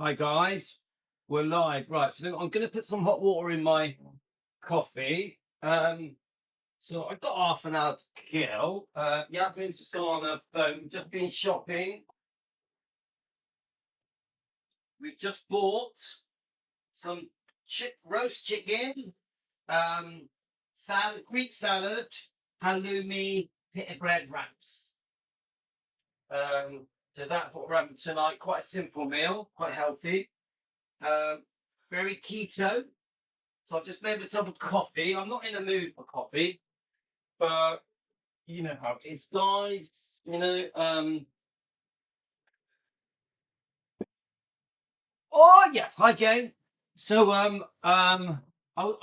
Hi guys, we're live. Right, so I'm going to put some hot water in my coffee. So I've got half an hour to kill. Yavin's just gone on a phone, just been shopping. We've just bought some roast chicken, salad, Greek salad, halloumi, pita bread wraps. So that's what we're having tonight. Quite a simple meal, quite healthy. Very keto. So I've just made myself a coffee. I'm not in the mood for coffee, but you know how it is, guys. Oh yes, hi Jane. So I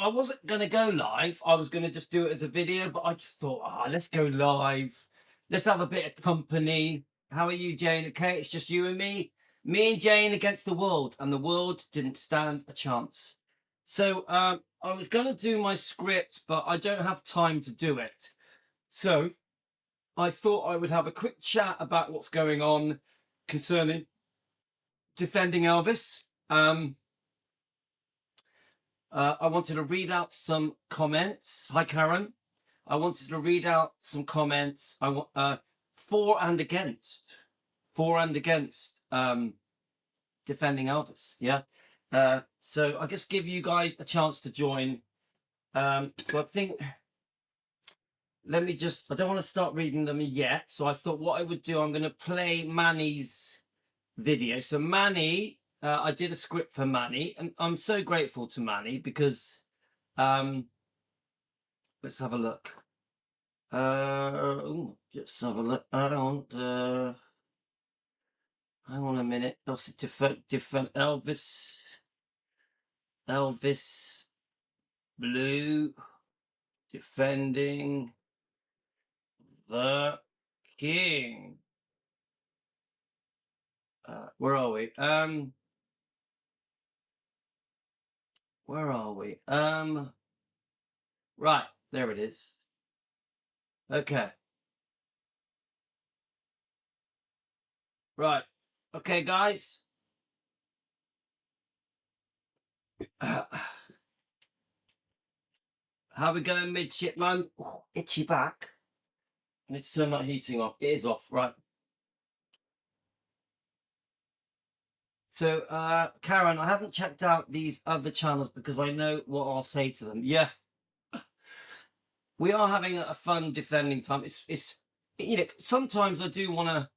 wasn't gonna go live. I was gonna just do it as a video, but I just thought, let's go live. Let's have a bit of company. How are you, Jane? Okay, it's just you and me. Me and Jane against the world, and the world didn't stand a chance. So I was gonna do my script, but I don't have time to do it. So I thought I would have a quick chat about what's going on concerning defending Elvis. I wanted to read out some comments. Hi, Karen. I wanted to read out some comments. I want for and against defending Elvis. Yeah. So I just give you guys a chance to join. So I think I don't want to start reading them yet. So I thought what I would do, I'm going to play Manny's video. So Manny, I did a script for Manny, and I'm so grateful to Manny because let's have a look. Just have a look. Hang on a minute. That's a different Elvis Blue defending the king. Where are we? Where are we? Right, there it is. Okay. Right. Okay, guys. How we going, midshipman? Oh, itchy back. I need to turn that heating off. It is off, right. So, Karen, I haven't checked out these other channels because I know what I'll say to them. Yeah. We are having a fun defending time. It's sometimes I do want to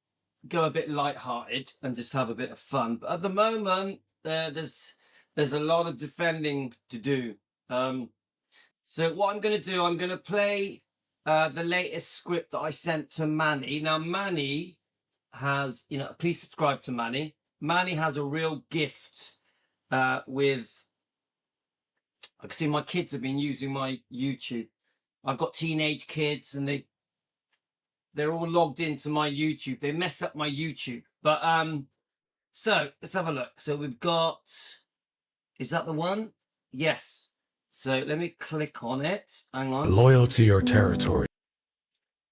go a bit light-hearted and just have a bit of fun. But at the moment, there's a lot of defending to do. So what I'm going to do, I'm going to play the latest script that I sent to Manny. Now, Manny has, please subscribe to Manny. Manny has a real gift with, I can see my kids have been using my YouTube. I've got teenage kids and they're all logged into my YouTube. They mess up my YouTube. But so let's have a look. So we've got, is that the one? Yes. So let me click on it. Hang on. Loyalty or territory.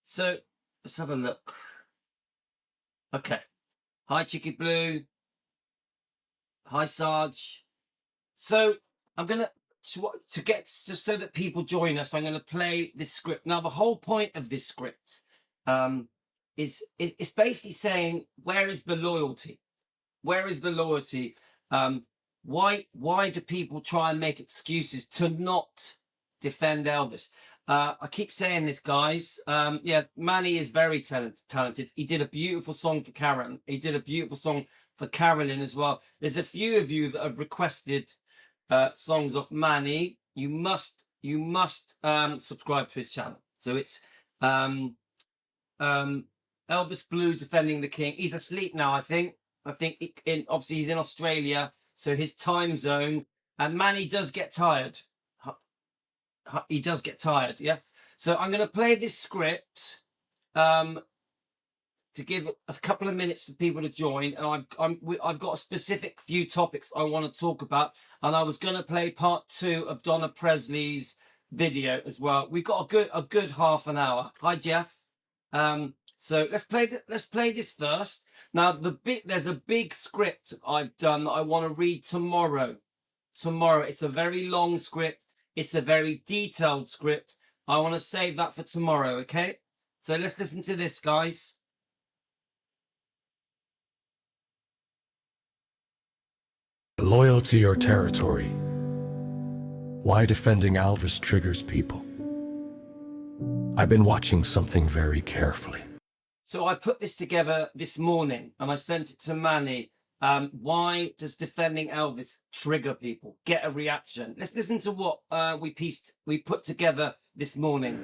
So let's have a look. Okay. Hi, Chicky Blue. Hi, Sarge. So I'm gonna to get just so that people join us. I'm gonna play this script. Now the whole point of this script is it's basically saying where is the loyalty? Where is the loyalty? Why do people try and make excuses to not defend Elvis? I keep saying this, guys. Yeah, Manny is very talented. He did a beautiful song for Karen. He did a beautiful song for Carolyn as well. There's a few of you that have requested songs of Manny. You must subscribe to his channel. So it's Elvis Blue defending the king. He's asleep now, I think. Obviously he's in Australia, so his time zone. And Manny does get tired. He does get tired, yeah. So I'm going to play this script to give a couple of minutes for people to join, and I've got a specific few topics I want to talk about, and I was going to play part 2 of Donna Presley's video as well. We've got a good half an hour. Hi, Jeff. So let's play this first. Now there's a big script I've done that I want to read tomorrow. Tomorrow. It's a very long script. It's a very detailed script. I want to save that for tomorrow, okay? So let's listen to this, guys. Loyalty or territory? Why defending Elvis triggers people? I've been watching something very carefully. So I put this together this morning and I sent it to Manny. Why does defending Elvis trigger people? Get a reaction. Let's listen to what we put together this morning.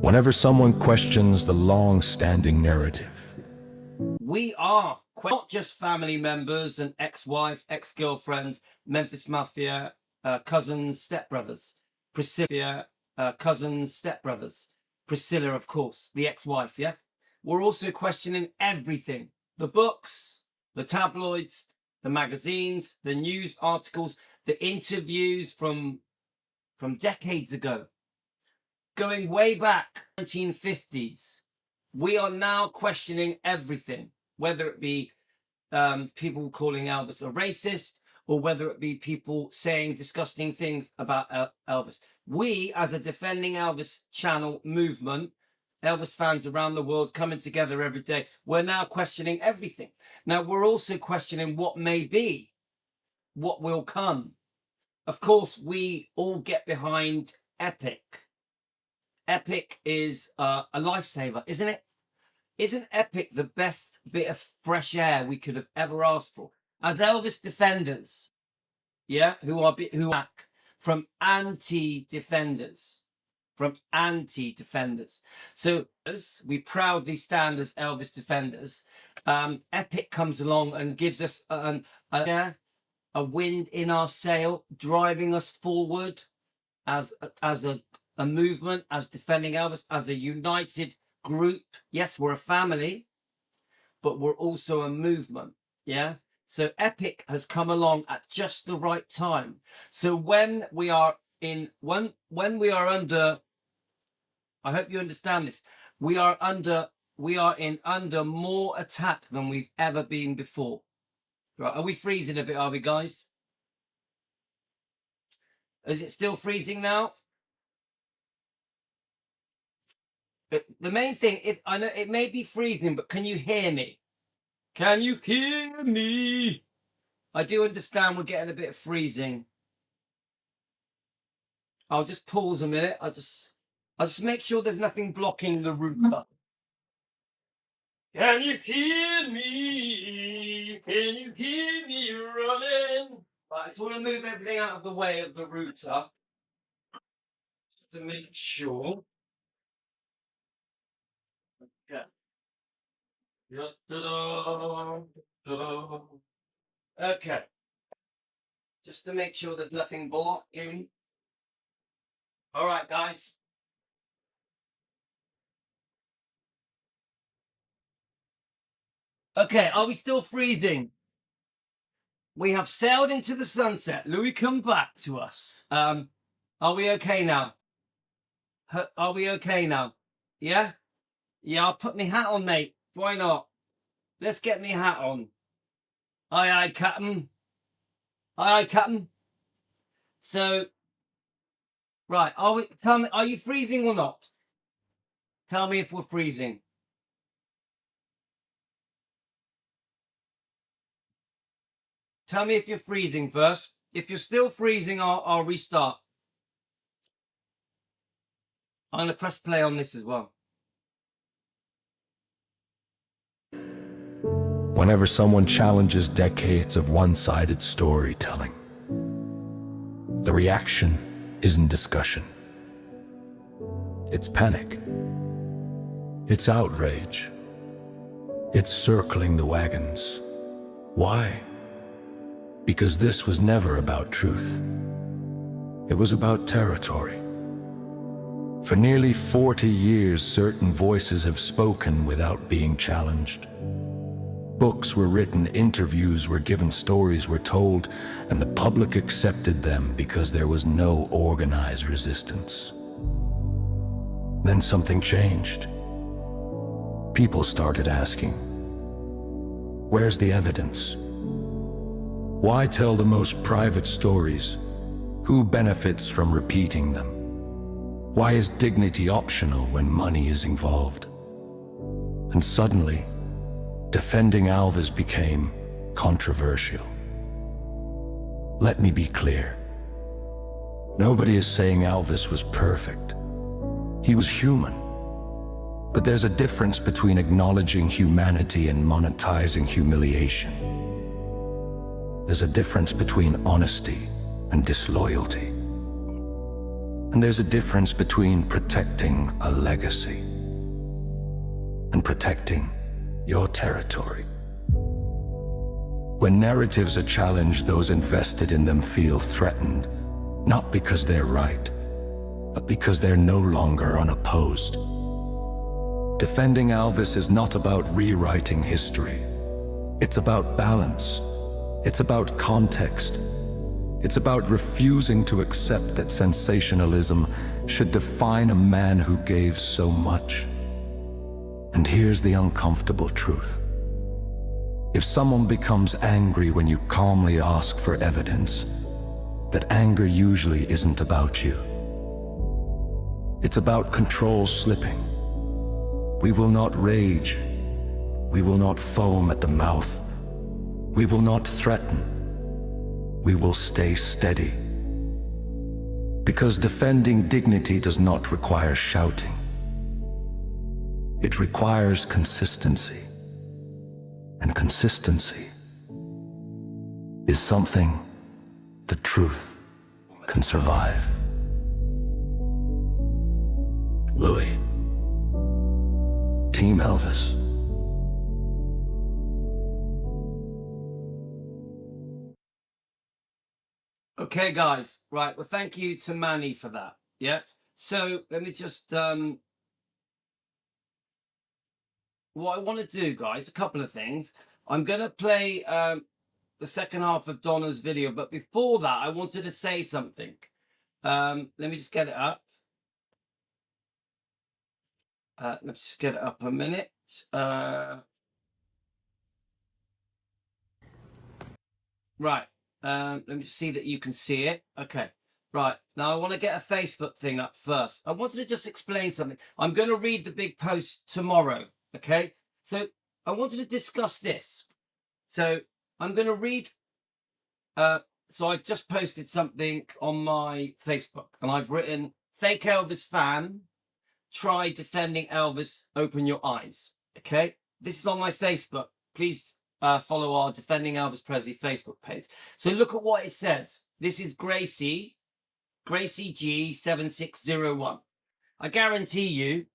Whenever someone questions the long-standing narrative, we are not just family members and ex-wife, ex-girlfriends, Memphis Mafia, cousins, stepbrothers, Priscilla, cousins, stepbrothers, Priscilla, of course, the ex-wife, yeah? We're also questioning everything. The books, the tabloids, the magazines, the news articles, the interviews from decades ago. Going way back, 1950s. We are now questioning everything, whether it be people calling Elvis a racist, or whether it be people saying disgusting things about Elvis. We, as a Defending Elvis channel movement, Elvis fans around the world coming together every day, we're now questioning everything. Now, we're also questioning what may be, what will come. Of course, we all get behind Epic. Epic is a lifesaver, isn't it? Isn't Epic the best bit of fresh air we could have ever asked for? As Elvis defenders, yeah, who are back from anti-defenders, So as we proudly stand as Elvis defenders, Epic comes along and gives us a wind in our sail, driving us forward as a movement, as Defending Elvis, as a united group. Yes, we're a family, but we're also a movement. Yeah. So Epic has come along at just the right time. So when we are under, I hope you understand this. We are under more attack than we've ever been before. Right? Are we freezing a bit? Are we, guys? Is it still freezing now? The main thing, I know it may be freezing, but can you hear me? Can you hear me? I do understand we're getting a bit of freezing. I'll just pause a minute. I'll just make sure there's nothing blocking the router. Can you hear me? Can you hear me running? Right, I just want to move everything out of the way of the router to make sure. Yeah. Okay. Just to make sure there's nothing blocking. All right, guys. Okay, are we still freezing? We have sailed into the sunset. Louis, come back to us. Are we okay now? Are we okay now? Yeah? Yeah, I'll put my hat on, mate. Why not? Let's get my hat on. Aye, aye, Captain. Aye, aye, Captain. So, right, tell me, are you freezing or not? Tell me if we're freezing. Tell me if you're freezing first. If you're still freezing, I'll restart. I'm going to press play on this as well. whenever someone challenges decades of one-sided storytelling, the reaction isn't discussion. It's panic. It's outrage. It's circling the wagons. Why? Because this was never about truth. It was about territory. For nearly 40 years, certain voices have spoken without being challenged. Books were written, interviews were given, stories were told, and the public accepted them because there was no organized resistance. Then something changed. people started asking, where's the evidence? Why tell the most private stories? Who benefits from repeating them? Why is dignity optional when money is involved? And suddenly, defending Elvis became controversial. Let me be clear. Nobody is saying Elvis was perfect. He was human. But there's a difference between acknowledging humanity and monetizing humiliation. There's a difference between honesty and disloyalty. And there's a difference between protecting a legacy and protecting your territory. When narratives are challenged, those invested in them feel threatened, not because they're right, but because they're no longer unopposed. Defending Elvis is not about rewriting history. It's about balance. It's about context. It's about refusing to accept that sensationalism should define a man who gave so much. And here's the uncomfortable truth. If someone becomes angry when you calmly ask for evidence, that anger usually isn't about you. It's about control slipping. We will not rage. We will not foam at the mouth. We will not threaten. We will stay steady. Because defending dignity does not require shouting. It requires consistency. And consistency is something the truth can survive. Louis. Team Elvis. Okay, guys. Right. Well, thank you to Manny for that. Yeah. So let me just, what I want to do, guys, a couple of things. I'm going to play the second half of Donna's video, but before that, I wanted to say something. Let me just get it up. Let's just get it up a minute. Right. Let me just see that you can see it. Okay. Right. Now I want to get a Facebook thing up first. I wanted to just explain something. I'm going to read the big post tomorrow. Okay. So I wanted to discuss this. So I'm going to read. So I've just posted something on my Facebook and I've written, fake Elvis fan, try defending Elvis, open your eyes. Okay. This is on my Facebook. Please follow our Defending Elvis Presley Facebook page. So look at what it says. This is Gracie G7601. I guarantee you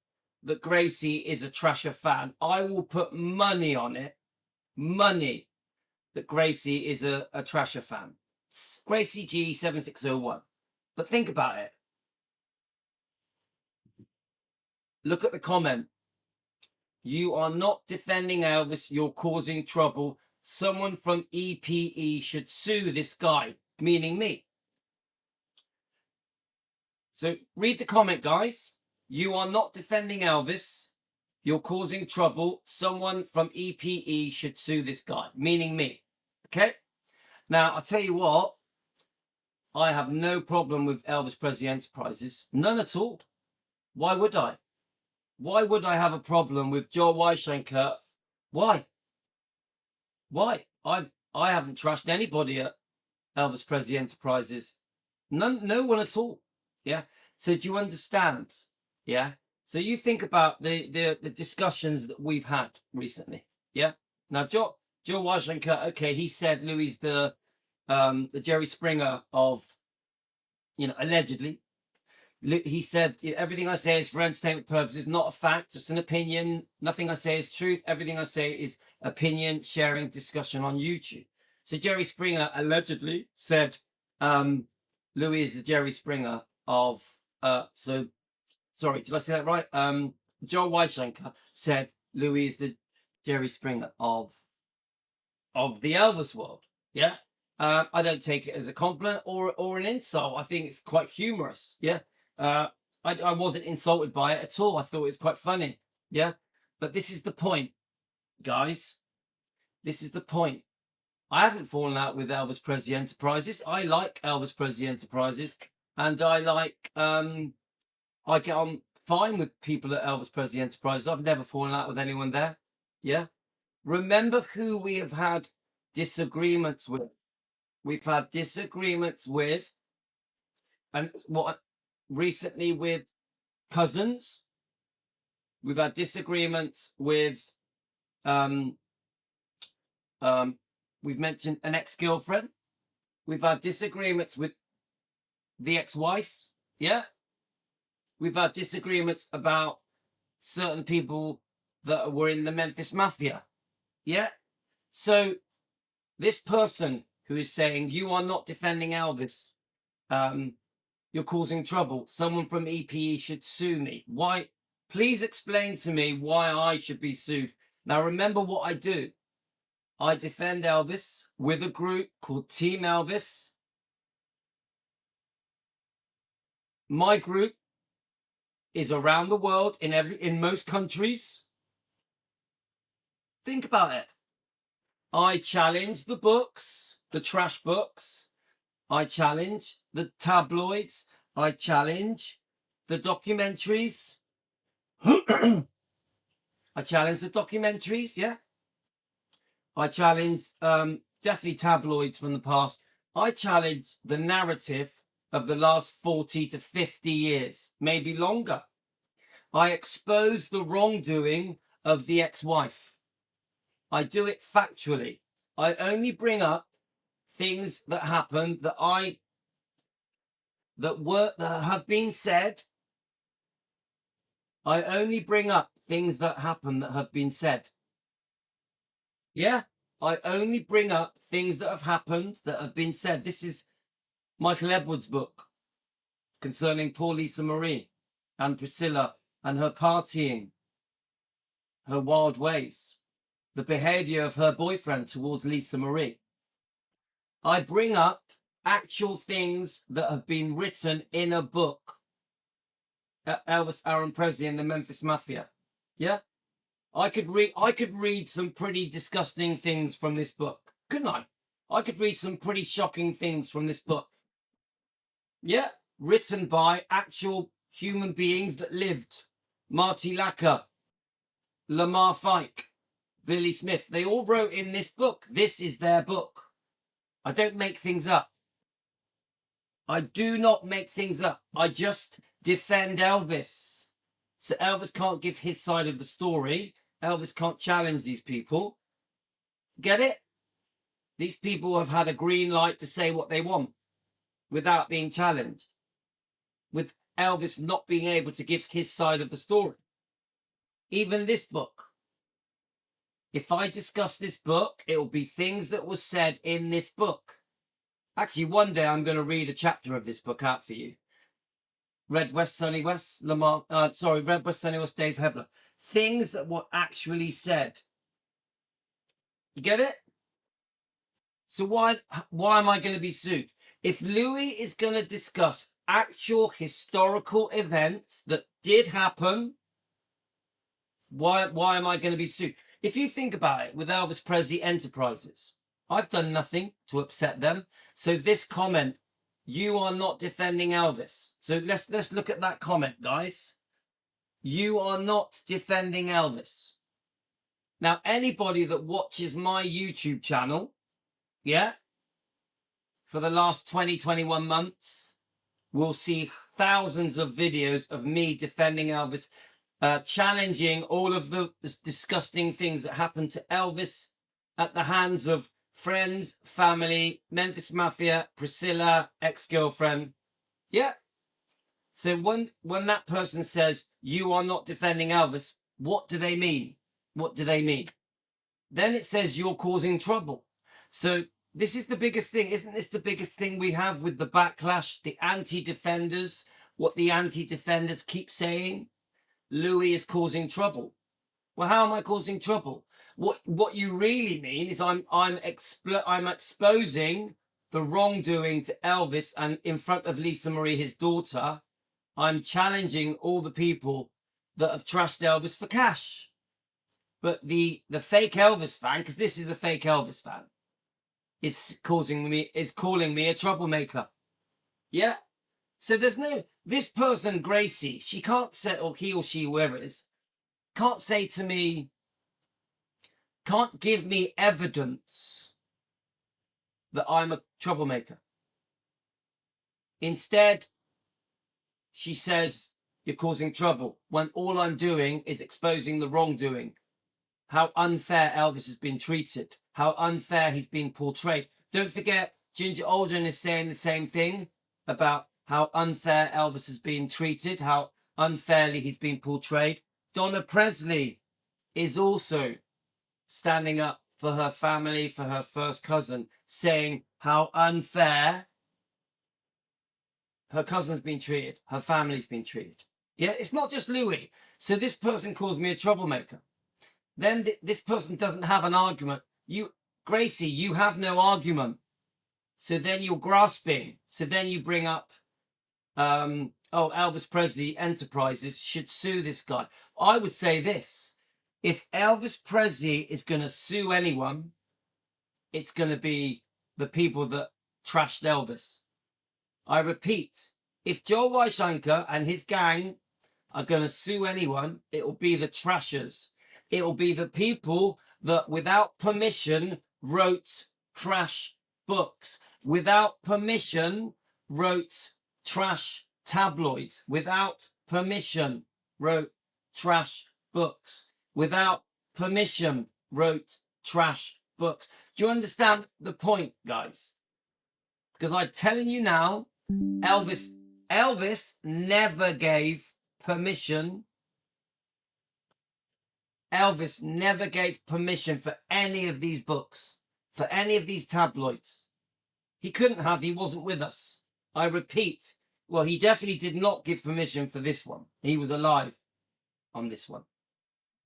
that Gracie is a Trasher fan. I will put money on it, money, that Gracie is a Trasher fan. Gracie G7601. But think about it. Look at the comment. You are not defending Elvis, you're causing trouble. Someone from EPE should sue this guy, meaning me. So read the comment, guys. You are not defending Elvis, you're causing trouble. Someone from EPE should sue this guy, meaning me. Okay? Now, I'll tell you what. I have no problem with Elvis Presley Enterprises. None at all. Why would I? Why would I have a problem with Joel Weishenker? Why? Why? I haven't trashed anybody at Elvis Presley Enterprises. No one at all. Yeah. So do you understand? Yeah. So you think about the discussions that we've had recently. Yeah. Now Joel Weishenker, okay, he said Louis the Jerry Springer of, allegedly. He said, everything I say is for entertainment purposes, not a fact, just an opinion. Nothing I say is truth. Everything I say is opinion, sharing, discussion on YouTube. So Jerry Springer allegedly said, Louis is the Jerry Springer of, sorry, did I say that right? Joel Weishenker said Louis is the Jerry Springer of the Elvis world. Yeah. I don't take it as a compliment or an insult. I think it's quite humorous. Yeah. I wasn't insulted by it at all. I thought it was quite funny. Yeah. But this is the point, guys. This is the point. I haven't fallen out with Elvis Presley Enterprises. I like Elvis Presley Enterprises, and I get on fine with people at Elvis Presley Enterprises. I've never fallen out with anyone there. Yeah. Remember who we have had disagreements with. We've had disagreements with, and what recently with cousins. We've had disagreements with, we've mentioned an ex-girlfriend. We've had disagreements with the ex-wife. Yeah. We've had disagreements about certain people that were in the Memphis Mafia. Yeah. So this person who is saying, you are not defending Elvis, you're causing trouble, someone from EPE should sue me. Why? Please explain to me why I should be sued. Now remember what I do. I defend Elvis with a group called Team Elvis. My group is around the world in most countries. Think about it. I challenge the books, the trash books. I challenge the tabloids. I challenge the documentaries. I challenge the documentaries, yeah. I challenge definitely tabloids from the past. I challenge the narrative of the last 40 to 50 years, maybe longer. I expose the wrongdoing of the ex-wife. I do it factually. I only bring up things that happened that have been said. I only bring up things that happen that have been said. Yeah, I only bring up things that have happened that have been said. This is Michael Edwards' book concerning poor Lisa Marie and Priscilla and her partying, her wild ways, the behavior of her boyfriend towards Lisa Marie. I bring up actual things that have been written in a book. Elvis Aaron Presley and the Memphis Mafia. Yeah? I could read some pretty disgusting things from this book, couldn't I? I could read some pretty shocking things from this book. Yeah, written by actual human beings that lived. Marty Lacker, Lamar Fike, Billy Smith. They all wrote in this book. This is their book. I don't make things up. I do not make things up. I just defend Elvis. So Elvis can't give his side of the story. Elvis can't challenge these people. Get it? These people have had a green light to say what they want without being challenged. With Elvis not being able to give his side of the story. Even this book. If I discuss this book, it will be things that were said in this book. Actually, one day I'm going to read a chapter of this book out for you. Red West, Sunny West, Red West, Sunny West, Dave Hebler. Things that were actually said. You get it? So why am I going to be sued? If Louis is going to discuss actual historical events that did happen, why am I going to be sued? If you think about it, with Elvis Presley Enterprises, I've done nothing to upset them. So this comment, you are not defending Elvis. So let's look at that comment, guys. You are not defending Elvis. Now, anybody that watches my YouTube channel, yeah, for the last 21 months, will see thousands of videos of me defending Elvis, challenging all of the disgusting things that happened to Elvis at the hands of friends, family, Memphis Mafia, Priscilla, ex-girlfriend. Yeah. So when that person says, you are not defending Elvis, what do they mean? What do they mean? Then it says you're causing trouble. So this is the biggest thing. Isn't this the biggest thing we have with the backlash, the anti-defenders, what the anti-defenders keep saying? Louis is causing trouble. Well, how am I causing trouble? What you really mean is I'm exposing the wrongdoing to Elvis, and in front of Lisa Marie, his daughter, I'm challenging all the people that have trashed Elvis for cash. But the fake Elvis fan, because this is the fake Elvis fan, is calling me a troublemaker. Yeah. So there's no, this person, Gracie, she can't say, or he or she, whoever it is, can't say to me, can't give me evidence that I'm a troublemaker. Instead, she says, you're causing trouble, when all I'm doing is exposing the wrongdoing. How unfair Elvis has been treated. How unfair he's been portrayed. Don't forget, Ginger Aldrin is saying the same thing about how unfair Elvis has been treated, how unfairly he's been portrayed. Donna Presley is also standing up for her family, for her first cousin, saying how unfair her cousin's been treated, her family's been treated. Yeah, it's not just Louis. So this person calls me a troublemaker. Then this person doesn't have an argument. Gracie, you have no argument. So then you're grasping. So then you bring up, Elvis Presley Enterprises should sue this guy. I would say this. If Elvis Presley is going to sue anyone, it's going to be the people that trashed Elvis. I repeat, if Joe Weishanker and his gang are going to sue anyone, it will be the trashers. It will be the people that without permission wrote trash books, without permission wrote trash tabloids, without permission wrote trash books, without permission wrote trash books. Do you understand the point, guys? Because I'm telling you now, Elvis never gave permission. Elvis never gave permission for any of these books, for any of these tabloids. He couldn't have, he wasn't with us. I repeat, well, he definitely did not give permission for this one. He was alive on this one.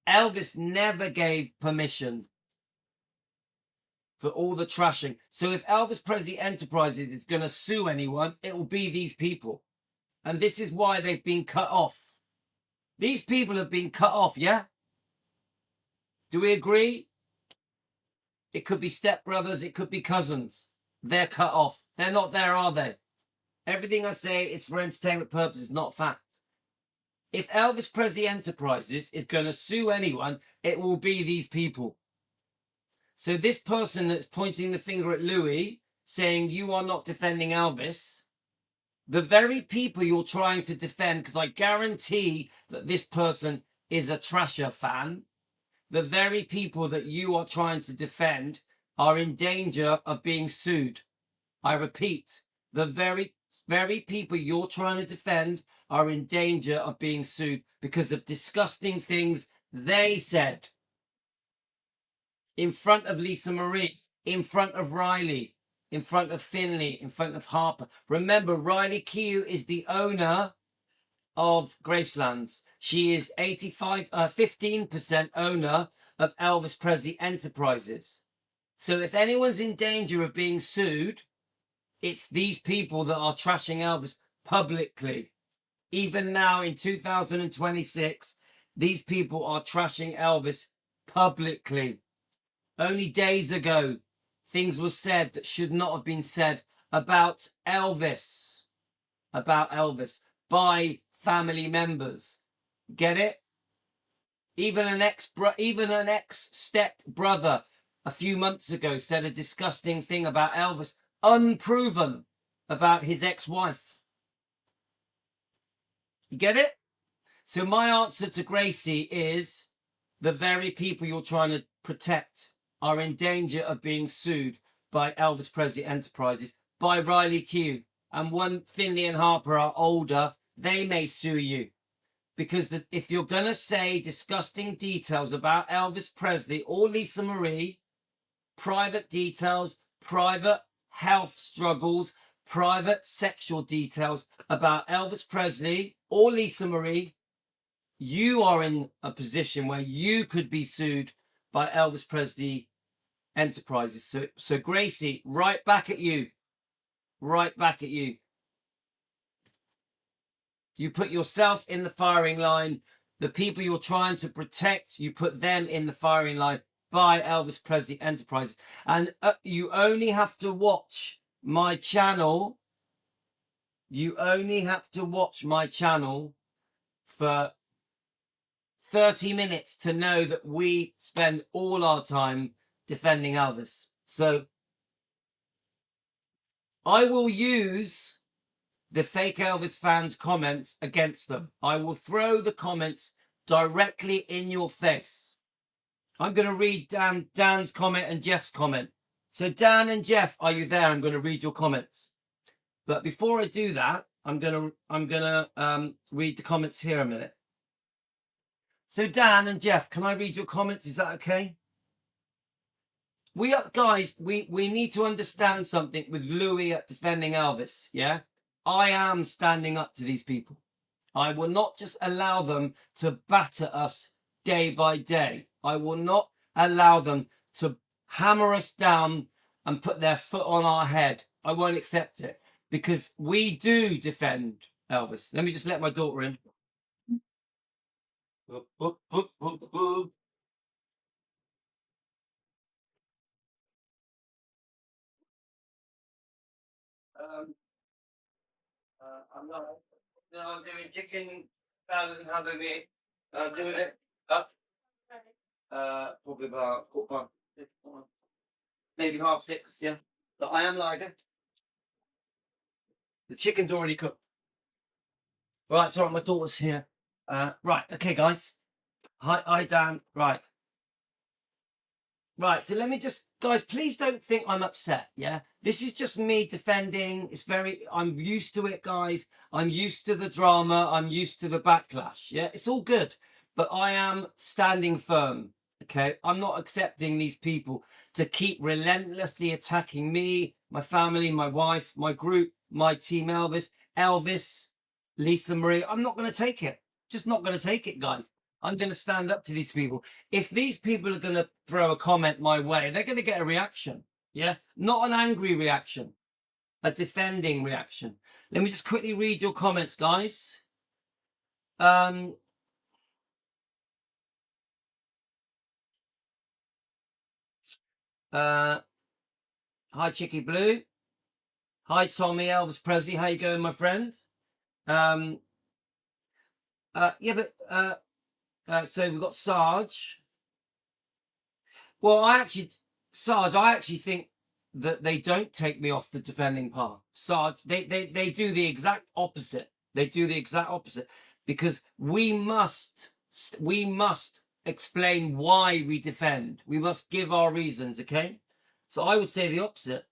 Elvis never gave permission for all the trashing. So if Elvis Presley Enterprises is going to sue anyone, it will be these people. And this is why they've been cut off. These people have been cut off, yeah? Do we agree? It could be stepbrothers, it could be cousins. They're cut off. They're not there, are they? Everything I say is for entertainment purposes, not fact. If Elvis Presley Enterprises is going to sue anyone, it will be these people. So this person that's pointing the finger at Louis, saying you are not defending Elvis, the very people you're trying to defend, because I guarantee that this person is a Trasher fan, the very people that you are trying to defend are in danger of being sued. I repeat, the very people you're trying to defend are in danger of being sued because of disgusting things they said in front of Lisa Marie, in front of Riley, in front of Finley, in front of Harper. Remember, Riley Keough is the owner of Gracelands. She is 15% owner of Elvis Presley Enterprises. So if anyone's in danger of being sued, it's these people that are trashing Elvis publicly. Even now in 2026, these people are trashing Elvis publicly. Only days ago, things were said that should not have been said about Elvis by family members. Get it? Even an ex-step brother a few months ago said a disgusting thing about Elvis, unproven, about his ex-wife. You get it? So my answer to Gracie is the very people you're trying to protect are in danger of being sued by Elvis Presley Enterprises, by Riley Keough. And when Finley and Harper are older, they may sue you. Because if you're going to say disgusting details about Elvis Presley or Lisa Marie, private details, private health struggles, private sexual details about Elvis Presley or Lisa Marie, you are in a position where you could be sued by Elvis Presley Enterprises. So Gracie, right back at you. Right back at you. You put yourself in the firing line. the people you're trying to protect, you put them in the firing line by Elvis Presley Enterprises. And you only have to watch my channel. You only have to watch my channel for 30 minutes to know that we spend all our time defending Elvis. So I will use the fake Elvis fans' comments against them. I will throw the comments directly in your face. I'm going to read Dan's comment and Jeff's comment. So Dan and Jeff, are you there? I'm going to read your comments. But before I do that, I'm gonna read the comments here a minute. So Dan and Jeff, can I read your comments? Is that okay? Guys, we need to understand something with Louis at defending Elvis. Yeah, I am standing up to these people. I will not just allow them to batter us day by day. I will not allow them to hammer us down and put their foot on our head. I won't accept it, because we do defend Elvis. Let me just let my daughter in. Boop, boop, boop, boop, boop. I'm not. No, I'm doing chicken rather than having it. I'm doing it up. Probably about maybe 6:30. Yeah, but I am lighter. The chicken's already cooked. Right, sorry, my daughter's here. Right, okay, guys. Hi, Dan. Right. Right, so let me just, guys, please don't think I'm upset, yeah? This is just me defending. I'm used to it, guys. I'm used to the drama. I'm used to the backlash, yeah? It's all good, but I am standing firm, okay? I'm not accepting these people to keep relentlessly attacking me, my family, my wife, my group, my team Elvis, Lisa Marie. I'm not going to take it. Just not going to take it, guys. I'm going to stand up to these people. If these people are going to throw a comment my way, they're going to get a reaction. Yeah, not an angry reaction, a defending reaction. Let me just quickly read your comments, guys. Hi, Chicky Blue. Hi, Tommy, Elvis Presley. How you going, my friend? So we've got Sarge. Well, Sarge, I actually think that they don't take me off the defending path. Sarge, they do the exact opposite. They do the exact opposite, because we must explain why we defend. We must give our reasons, okay? So I would say the opposite.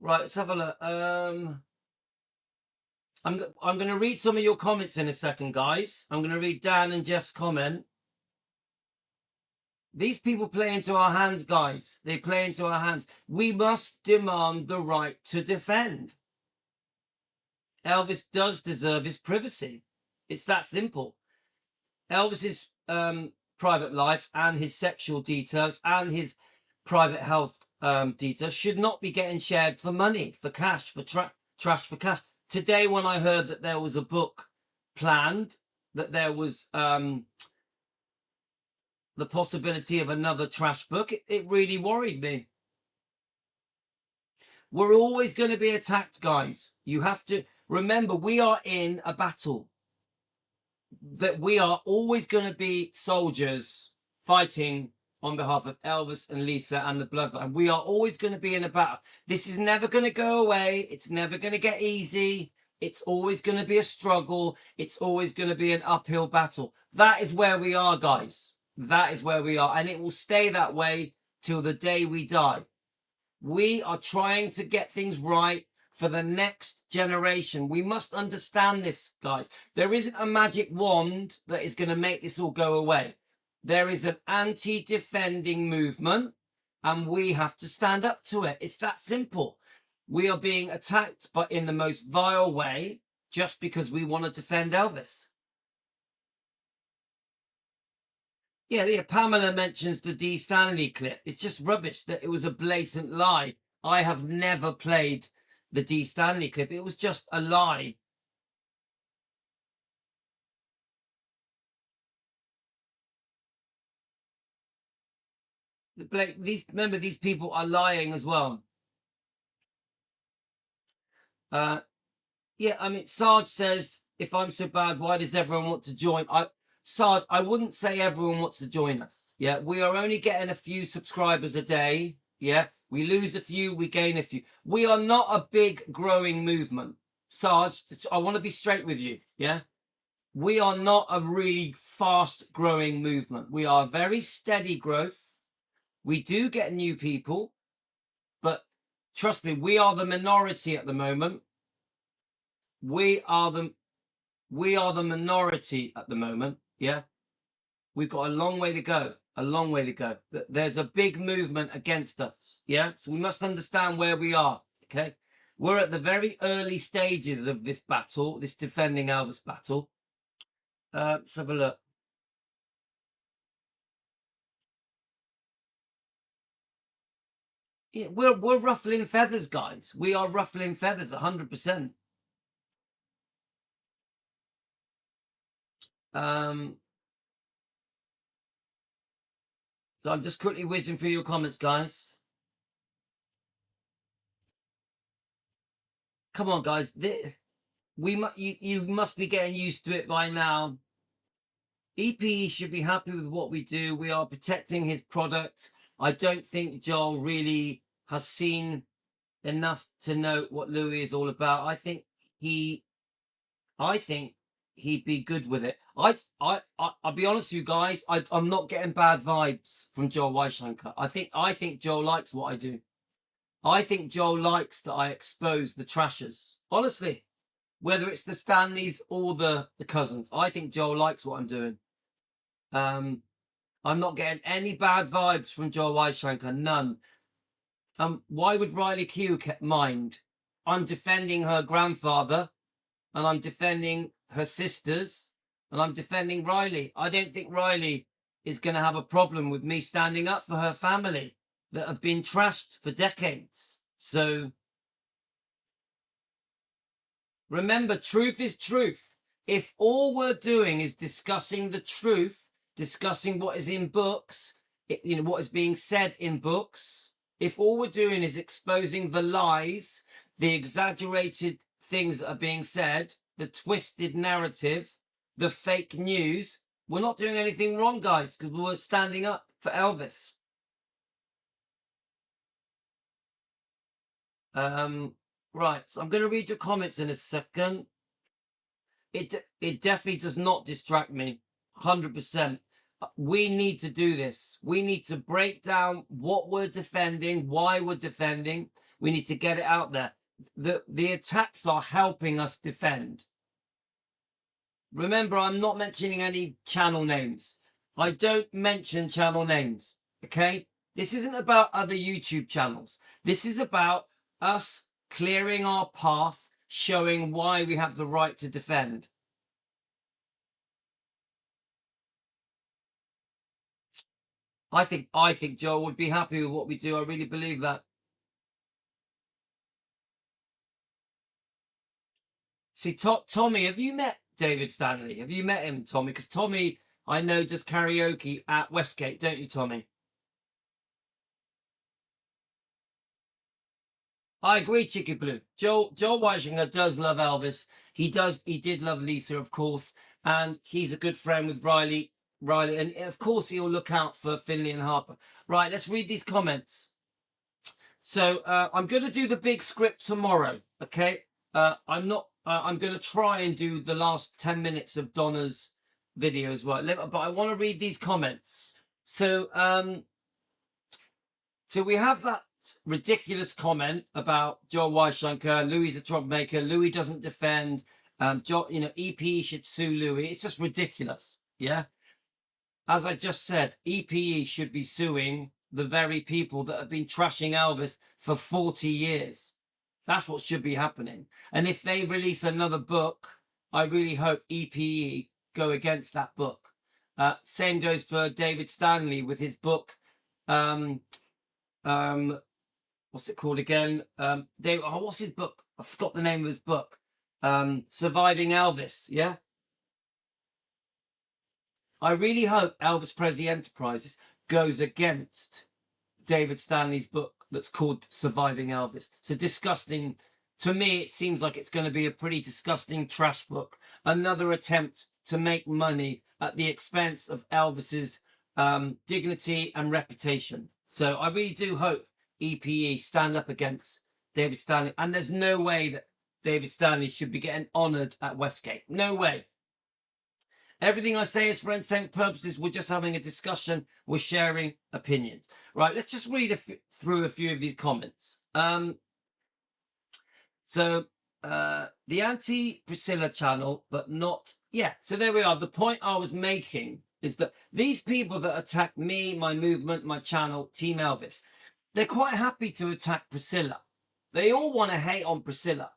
Right, let's have a look. I'm going to read some of your comments in a second, guys. I'm going to read Dan and Jeff's comment. These people play into our hands, guys. They play into our hands. We must demand the right to defend. Elvis does deserve his privacy. It's that simple. Elvis's private life and his sexual details and his private health details should not be getting shared for money, for cash, for trash for cash. Today, when I heard that there was a book planned, that there was the possibility of another trash book, it really worried me. We're always going to be attacked, guys. You have to remember, we are in a battle. That we are always going to be soldiers fighting on behalf of Elvis and Lisa and the bloodline. We are always going to be in a battle. This is never going to go away. It's never going to get easy. It's always going to be a struggle. It's always going to be an uphill battle. That is where we are, guys. That is where we are. And it will stay that way till the day we die. We are trying to get things right for the next generation. We must understand this, guys. There isn't a magic wand that is going to make this all go away. There is an anti-defending movement, and we have to stand up to it. It's that simple. We are being attacked, but in the most vile way, just because we want to defend Elvis. Yeah, Pamela mentions the D. Stanley clip. It's just rubbish. That it was a blatant lie. I have never played the D Stanley clip. It was just a lie. Blake, remember, these people are lying as well. Yeah, I mean, Sarge says, if I'm so bad, why does everyone want to join? Sarge, I wouldn't say everyone wants to join us. Yeah, we are only getting a few subscribers a day. Yeah, we lose a few, we gain a few. We are not a big growing movement. Sarge, I want to be straight with you. Yeah, we are not a really fast growing movement. We are very steady growth. We do get new people, but trust me, we are the minority at the moment. We are the minority at the moment. Yeah, we've got a long way to go. A long way to go. There's a big movement against us. Yeah, so we must understand where we are. Okay, we're at the very early stages of this battle, this defending Elvis battle. Let's have a look. Yeah, we're ruffling feathers, guys. We are ruffling feathers, 100%. So I'm just quickly whizzing through your comments, guys. Come on, guys. You must be getting used to it by now. EPE should be happy with what we do. We are protecting his product. I don't think Joel really has seen enough to know what Louis is all about. I think he'd be good with it. I'll be honest with you guys. I'm not getting bad vibes from Joel Weishankar. I think Joel likes what I do. I think Joel likes that I expose the trashers. Honestly, whether it's the Stanleys or the cousins, I think Joel likes what I'm doing. I'm not getting any bad vibes from Joel Weishankar. None. Why would Riley Q mind? I'm defending her grandfather, and I'm defending her sisters, and I'm defending Riley. I don't think Riley is going to have a problem with me standing up for her family that have been trashed for decades. So remember, truth is truth. If all we're doing is discussing the truth, discussing what is in books, what is being said in books, if all we're doing is exposing the lies, the exaggerated things that are being said, the twisted narrative, the fake news, we're not doing anything wrong, guys, because we're standing up for Elvis. Right, so I'm going to read your comments in a second. It definitely does not distract me, 100%. We need to do this. We need to break down what we're defending, why we're defending. We need to get it out there. The attacks are helping us defend. Remember, I'm not mentioning any channel names. I don't mention channel names, okay? This isn't about other YouTube channels. This is about us clearing our path, showing why we have the right to defend. I think Joel would be happy with what we do. I really believe that. See, Tommy, have you met David Stanley? Have you met him, Tommy? Because Tommy, I know, does karaoke at Westgate, don't you, Tommy? I agree, Chicky Blue. Joel Weishankar does love Elvis. He did love Lisa, of course, and he's a good friend with Riley, and of course he'll look out for Finley and Harper. Right, let's read these comments. So I'm going to do the big script tomorrow, okay? I'm going to try and do the last 10 minutes of Donna's video as well, but I want to read these comments. So we have that ridiculous comment about Joel Weishankar. Louis a troublemaker. Louis doesn't defend. EPE should sue Louis. It's just ridiculous. Yeah. As I just said, EPE should be suing the very people that have been trashing Elvis for 40 years. That's what should be happening. And if they release another book, I really hope EPE go against that book. Same goes for David Stanley with his book. What's it called again? What's his book? I forgot the name of his book. Surviving Elvis. Yeah. I really hope Elvis Presley Enterprises goes against David Stanley's book that's called Surviving Elvis. It's a disgusting, to me, it seems like it's going to be a pretty disgusting trash book. Another attempt to make money at the expense of Elvis's dignity and reputation. So I really do hope EPE stand up against David Stanley. And there's no way that David Stanley should be getting honoured at Westgate. No way. Everything I say is for entertainment purposes. We're just having a discussion. We're sharing opinions. Right, let's just read through a few of these comments. So the anti-Priscilla channel, but not... Yeah, so there we are. The point I was making is that these people that attack me, my movement, my channel, Team Elvis, they're quite happy to attack Priscilla. They all want to hate on Priscilla,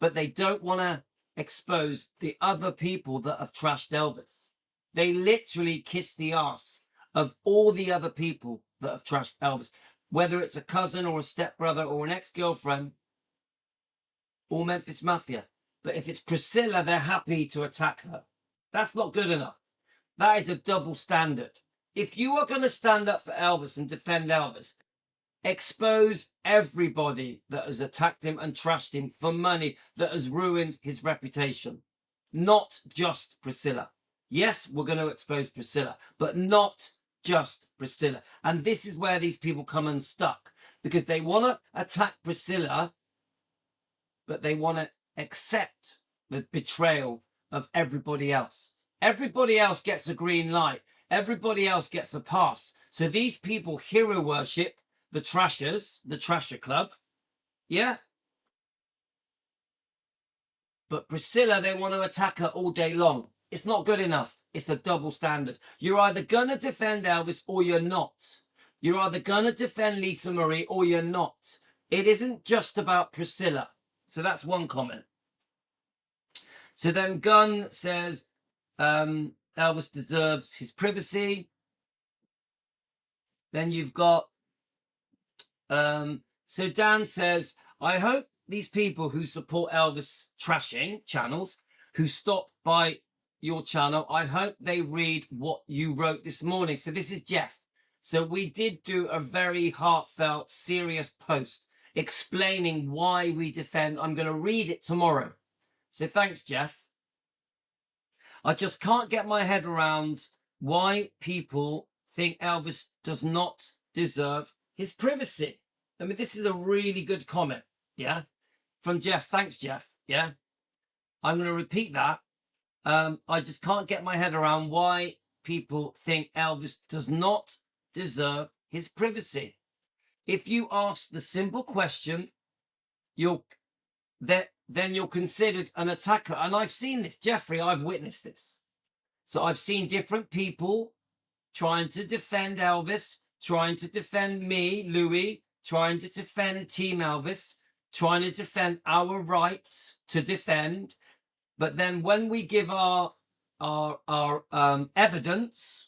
but they don't want to expose the other people that have trashed Elvis. They literally kiss the ass of all the other people that have trashed Elvis, whether it's a cousin or a stepbrother or an ex-girlfriend or Memphis Mafia. But if it's Priscilla, they're happy to attack her. That's not good enough. That is a double standard. If you are going to stand up for Elvis and defend Elvis, expose everybody that has attacked him and trashed him for money that has ruined his reputation. Not just Priscilla. Yes, we're going to expose Priscilla, but not just Priscilla. And this is where these people come unstuck, because they want to attack Priscilla, but they want to accept the betrayal of everybody else. Everybody else gets a green light. Everybody else gets a pass. So these people hero worship the Trashers, the Trasher Club. Yeah? But Priscilla, they want to attack her all day long. It's not good enough. It's a double standard. You're either going to defend Elvis or you're not. You're either going to defend Lisa Marie or you're not. It isn't just about Priscilla. So that's one comment. So then Gunn says, Elvis deserves his privacy. Then you've got, so Dan says, I hope these people who support Elvis trashing channels, who stop by your channel, I hope they read what you wrote this morning. So this is Jeff. So we did do a very heartfelt, serious post explaining why we defend. I'm going to read it tomorrow. So thanks, Jeff. I just can't get my head around why people think Elvis does not deserve his privacy. I mean, this is a really good comment, yeah, from Jeff. Thanks, Jeff, yeah. I'm going to repeat that. I just can't get my head around why people think Elvis does not deserve his privacy. If you ask the simple question, then you're considered an attacker. And I've seen this, Jeffrey, I've witnessed this. So I've seen different people trying to defend Elvis, trying to defend me, Louis, trying to defend Team Elvis, trying to defend our rights to defend. But then when we give our evidence,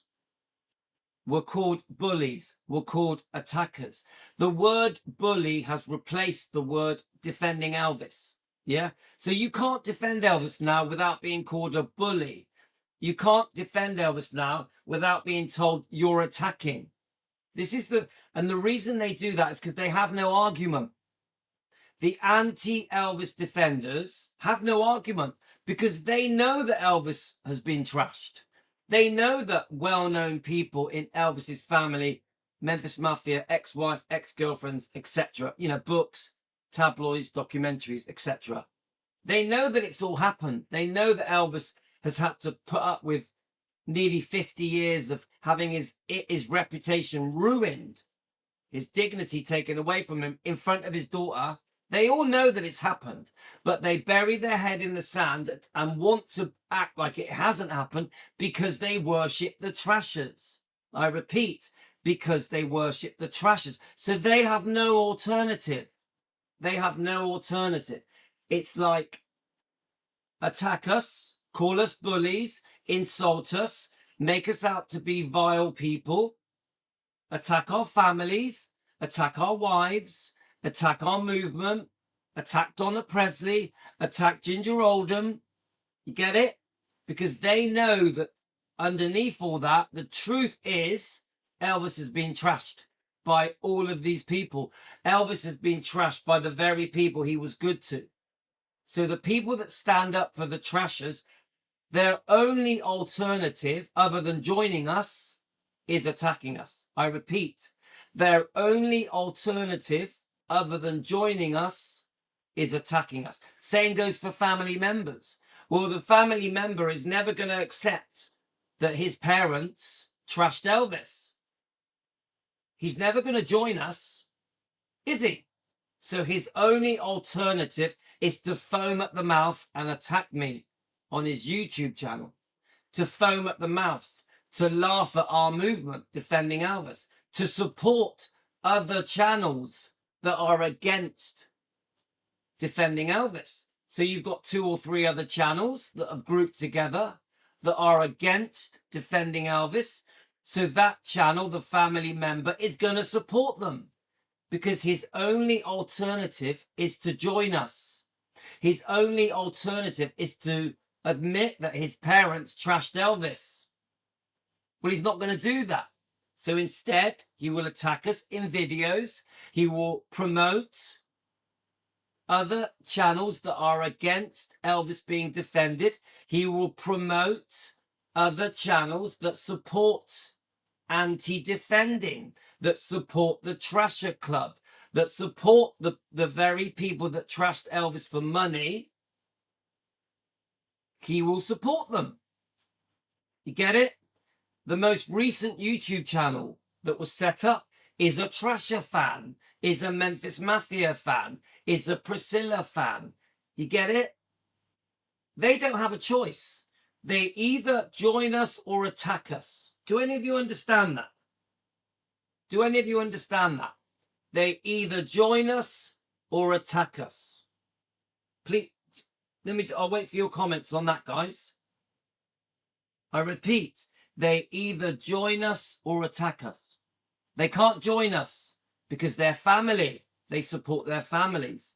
we're called bullies. We're called attackers. The word bully has replaced the word defending Elvis. Yeah. So you can't defend Elvis now without being called a bully. You can't defend Elvis now without being told you're attacking. This is and the reason they do that is because they have no argument. The anti-Elvis defenders have no argument because they know that Elvis has been trashed. They know that well-known people in Elvis's family, Memphis Mafia, ex-wife, ex-girlfriends, etc., books, tabloids, documentaries, etc. They know that it's all happened. They know that Elvis has had to put up with nearly 50 years of having his reputation ruined, his dignity taken away from him in front of his daughter. They all know that it's happened, but they bury their head in the sand and want to act like it hasn't happened because they worship the Trashers. I repeat, because they worship the Trashers. So they have no alternative. They have no alternative. It's like attack us, call us bullies, insult us, make us out to be vile people, attack our families, attack our wives, attack our movement, attack Donna Presley, attack Ginger Oldham. You get it? Because they know that underneath all that, the truth is Elvis has been trashed by all of these people. Elvis has been trashed by the very people he was good to. So the people that stand up for the trashers, their only alternative other than joining us is attacking us. I repeat, their only alternative other than joining us is attacking us. Same goes for family members. Well, the family member is never going to accept that his parents trashed Elvis. He's never going to join us, is he? So his only alternative is to foam at the mouth and attack me on his YouTube channel, to foam at the mouth, to laugh at our movement defending Elvis, to support other channels that are against defending Elvis. So you've got 2 or 3 other channels that have grouped together that are against defending Elvis. So that channel, the family member, is going to support them because his only alternative is to join us. His only alternative is to admit that his parents trashed Elvis. Well, he's not going to do that. So instead, he will attack us in videos. He will promote other channels that are against Elvis being defended. He will promote other channels that support anti-defending, that support the Trasher Club, that support the very people that trashed Elvis for money. He will support them. You get it? The most recent YouTube channel that was set up is a Trasher fan, is a Memphis Mafia fan, is a Priscilla fan. You get it? They don't have a choice. They either join us or attack us. Do any of you understand that? Do any of you understand that? They either join us or attack us. Please, I'll wait for your comments on that, guys. I repeat, they either join us or attack us. They can't join us because they're family. They support their families.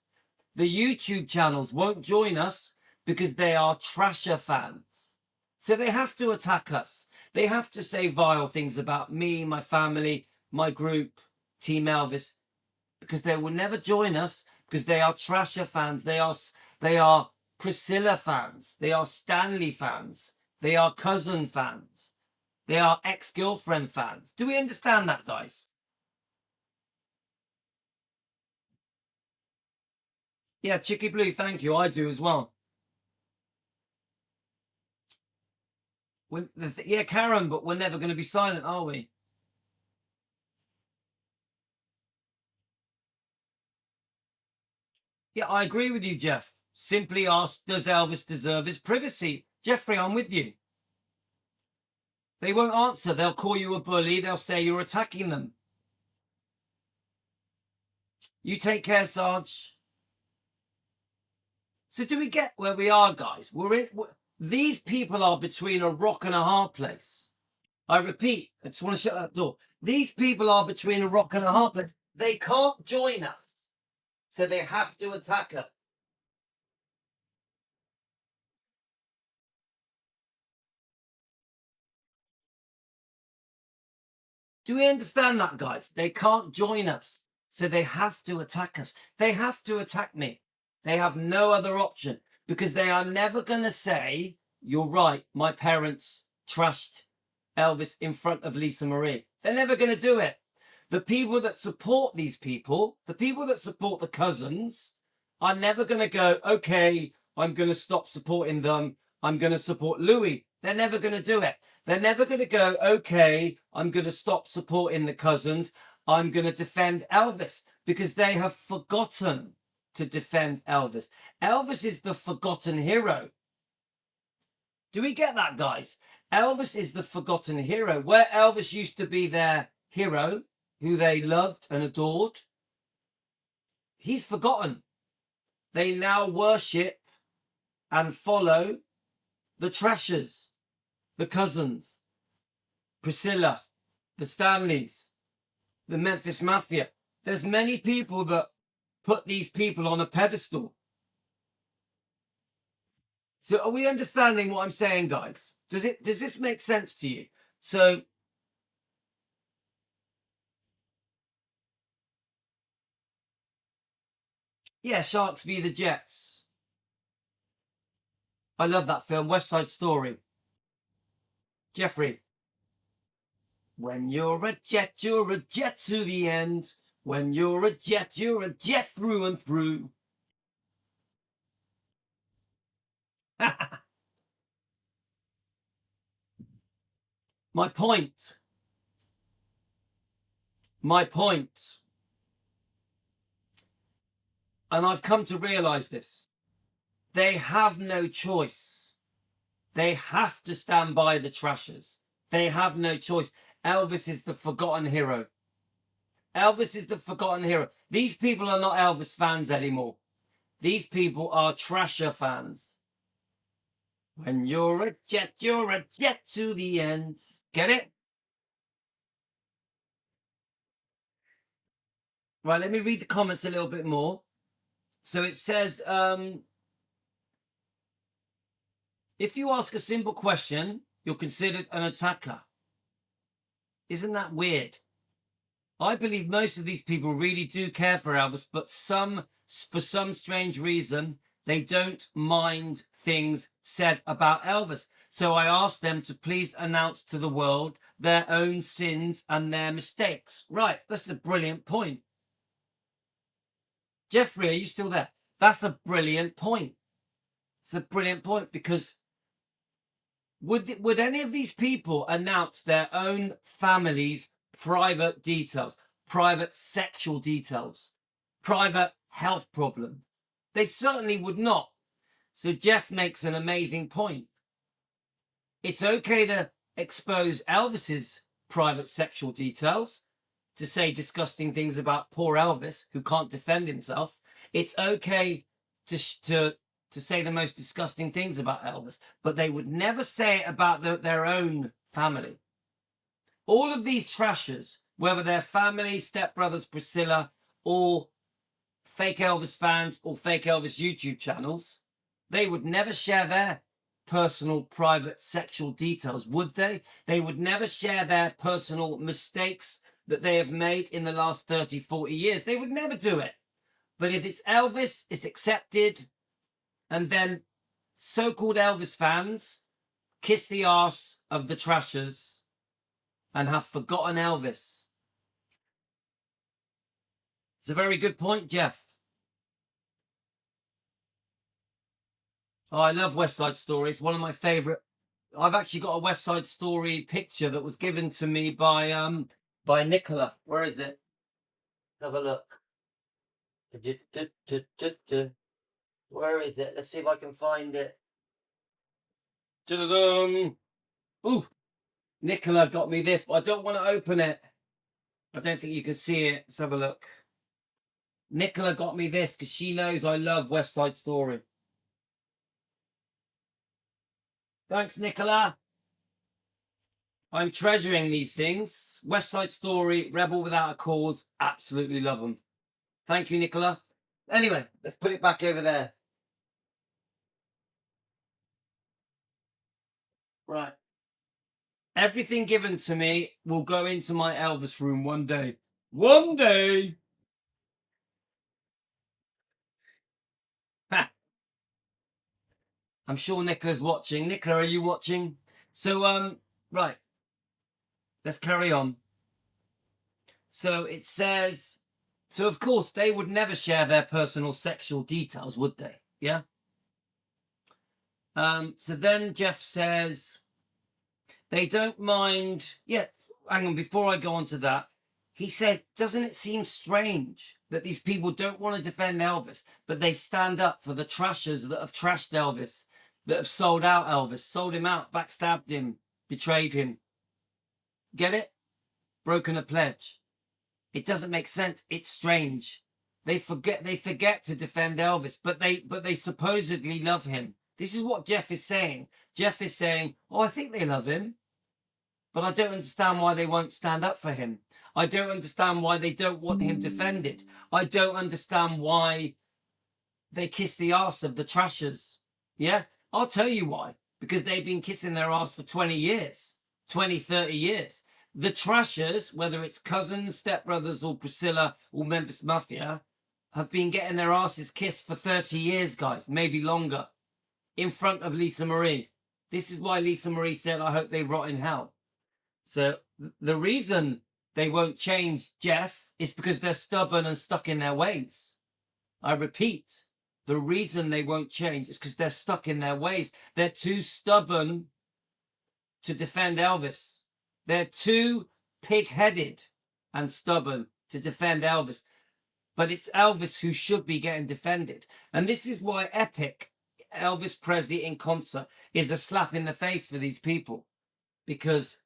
The YouTube channels won't join us because they are Trasher fans. So they have to attack us. They have to say vile things about me, my family, my group, Team Elvis, because they will never join us because they are Trasher fans. They are Priscilla fans. They are Stanley fans. They are cousin fans. They are ex-girlfriend fans. Do we understand that, guys? Yeah, Chicky Blue, thank you. I do as well. Yeah, Karen, but we're never going to be silent, are we? Yeah, I agree with you, Jeff. Simply ask, does Elvis deserve his privacy? Jeffrey, I'm with you. They won't answer. They'll call you a bully. They'll say you're attacking them. You take care, Sarge. So do we get where we are, guys? These people are between a rock and a hard place. I repeat, I just want to shut that door. These people are between a rock and a hard place. They can't join us. So they have to attack us. Do we understand that, guys? They can't join us. So they have to attack us. They have to attack me. They have no other option because they are never going to say, you're right, my parents trashed Elvis in front of Lisa Marie. They're never going to do it. The people that support these people, the people that support the cousins, are never going to go, okay, I'm going to stop supporting them. I'm going to support Louis. They're never going to do it. They're never going to go, okay, I'm going to stop supporting the cousins. I'm going to defend Elvis because they have forgotten to defend Elvis. Elvis is the forgotten hero. Do we get that, guys? Elvis is the forgotten hero. Where Elvis used to be their hero, who they loved and adored, he's forgotten. They now worship and follow the Trashers, the cousins, Priscilla, the Stanleys, the Memphis Mafia. There's many people that put these people on a pedestal. So are we understanding what I'm saying, guys? Does this make sense to you? So yeah, Sharks v the Jets. I love that film, West Side Story. Jeffrey. When you're a jet to the end. When you're a jet through and through. My point. And I've come to realize this. They have no choice. They have to stand by the trashers. They have no choice. Elvis is the forgotten hero. Elvis is the forgotten hero. These people are not Elvis fans anymore. These people are trasher fans. When you're a jet to the end. Get it? Right, let me read the comments a little bit more. So it says, if you ask a simple question, you're considered an attacker. Isn't that weird? I believe most of these people really do care for Elvis, but for some strange reason, they don't mind things said about Elvis. So I asked them to please announce to the world their own sins and their mistakes. Right, that's a brilliant point. Jeffrey, are you still there? That's a brilliant point. It's a brilliant point because would any of these people announce their own family's private details, private sexual details, private health problems? They certainly would not. So Jeff makes an amazing point. It's okay to expose Elvis's private sexual details, to say disgusting things about poor Elvis, who can't defend himself. It's okay to say the most disgusting things about Elvis, but they would never say it about their own family. All of these trashers, whether they're family, stepbrothers, Priscilla, or fake Elvis fans or fake Elvis YouTube channels, they would never share their personal, private, sexual details, would they? They would never share their personal mistakes that they have made in the last 30, 40 years. They would never do it. But if it's Elvis, it's accepted. And then so-called Elvis fans kiss the arse of the trashers and have forgotten Elvis. It's a very good point, Jeff. Oh, I love West Side Story. It's one of my favourite. I've actually got a West Side Story picture that was given to me by Nicola. Where is it? Have a look. Where is it? Let's see if I can find it. Ooh, Nicola got me this, but I don't want to open it. I don't think you can see it. Let's have a look. Nicola got me this because she knows I love West Side Story. Thanks, Nicola. I'm treasuring these things. West Side Story, Rebel Without a Cause, absolutely love them. Thank you, Nicola. Anyway, let's put it back over there. Right. Everything given to me will go into my Elvis room one day. One day! Ha! I'm sure Nicola's watching. Nicola, are you watching? So, right. Let's carry on. So it says, so of course they would never share their personal sexual details, would they? Yeah. So then Jeff says, they don't mind. Yeah, hang on, before I go on to that, he says, doesn't it seem strange that these people don't want to defend Elvis, but they stand up for the trashers that have trashed Elvis, that have sold out Elvis, sold him out, backstabbed him, betrayed him. Get it? Broken a pledge. It doesn't make sense. It's strange. They forget to defend Elvis, but they supposedly love him. This is what Jeff is saying. Jeff is saying, oh, I think they love him, but I don't understand why they won't stand up for him. I don't understand why they don't want him defended. I don't understand why they kiss the arse of the trashers. Yeah, I'll tell you why. Because they've been kissing their arse for 20 years, 20, 30 years. The trashers, whether it's Cousins, Stepbrothers, or Priscilla, or Memphis Mafia, have been getting their asses kissed for 30 years, guys, maybe longer, in front of Lisa Marie. This is why Lisa Marie said, I hope they rot in hell. So the reason they won't change, Jeff, is because they're stubborn and stuck in their ways. I repeat, the reason they won't change is because they're stuck in their ways. They're too stubborn to defend Elvis. They're too pig-headed and stubborn to defend Elvis. But it's Elvis who should be getting defended. And this is why Epic, Elvis Presley in concert, is a slap in the face for these people. Because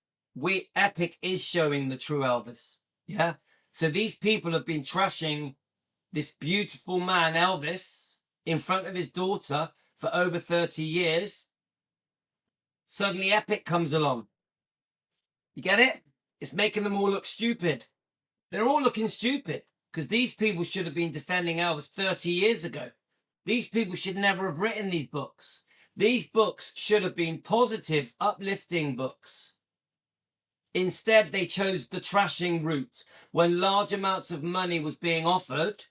Epic is showing the true Elvis. Yeah? So these people have been trashing this beautiful man, Elvis, in front of his daughter for over 30 years. Suddenly Epic comes along. You get it? It's making them all look stupid. They're all looking stupid because these people should have been defending Elvis 30 years ago. These people should never have written these books. These books should have been positive, uplifting books. Instead, they chose the trashing route when large amounts of money was being offered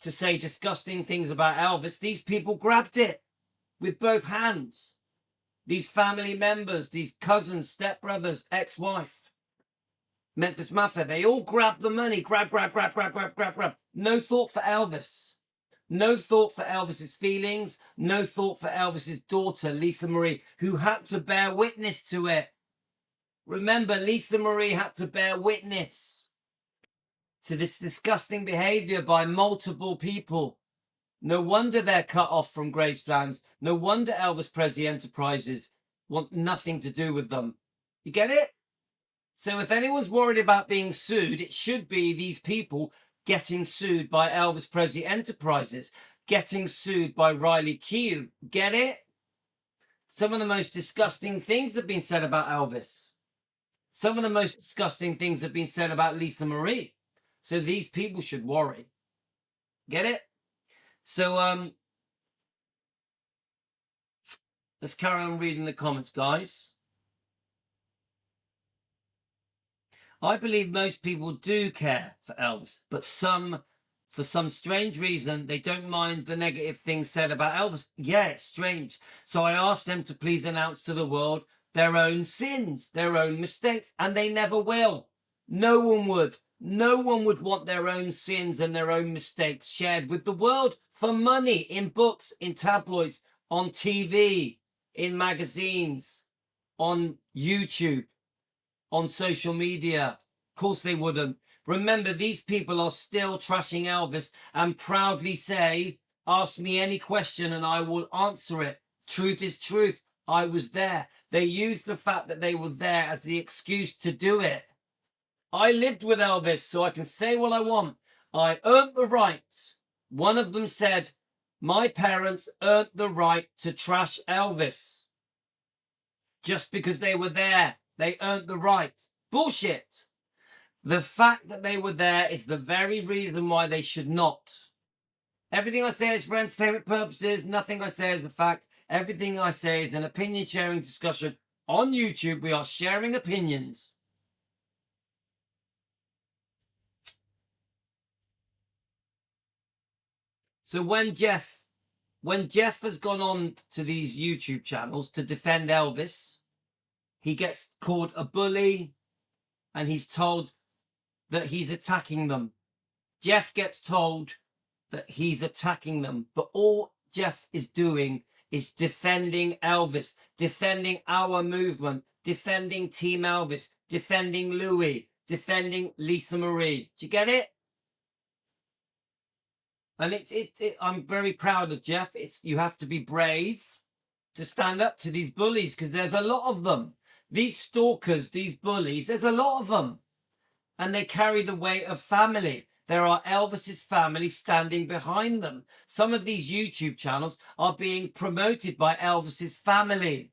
to say disgusting things about Elvis. These people grabbed it with both hands. These family members, these cousins, stepbrothers, ex-wife, Memphis Mafia, they all grabbed the money. Grab. No thought for Elvis. No thought for Elvis's feelings. No thought for Elvis's daughter, Lisa Marie, who had to bear witness to it. Remember, Lisa Marie had to bear witness to this disgusting behavior by multiple people. No wonder they're cut off from Gracelands. No wonder Elvis Presley Enterprises want nothing to do with them. You get it? So if anyone's worried about being sued, it should be these people getting sued by Elvis Presley Enterprises, getting sued by Riley Keough. Get it? Some of the most disgusting things have been said about Elvis. Some of the most disgusting things have been said about Lisa Marie. So these people should worry. Get it? So, let's carry on reading the comments, guys. I believe most people do care for Elvis, but for some strange reason, they don't mind the negative things said about Elvis. Yeah, it's strange. So I asked them to please announce to the world their own sins, their own mistakes, and they never will. No one would. No one would want their own sins and their own mistakes shared with the world for money, in books, in tabloids, on TV, in magazines, on YouTube, on social media. Of course they wouldn't. Remember, these people are still trashing Elvis and proudly say, ask me any question and I will answer it. Truth is truth. I was there. They use the fact that they were there as the excuse to do it. I lived with Elvis, so I can say what I want. I earned the right. One of them said, my parents earned the right to trash Elvis. Just because they were there, they earned the right. Bullshit. The fact that they were there is the very reason why they should not. Everything I say is for entertainment purposes. Nothing I say is the fact. Everything I say is an opinion sharing discussion. On YouTube, we are sharing opinions. So when Jeff has gone on to these YouTube channels to defend Elvis, he gets called a bully and he's told that he's attacking them. Jeff gets told that he's attacking them, but all Jeff is doing is defending Elvis, defending our movement, defending Team Elvis, defending Louis, defending Lisa Marie. Do you get it? And I'm very proud of Jeff. You have to be brave to stand up to these bullies because there's a lot of them. These stalkers, these bullies, there's a lot of them. And they carry the weight of family. There are Elvis's family standing behind them. Some of these YouTube channels are being promoted by Elvis's family.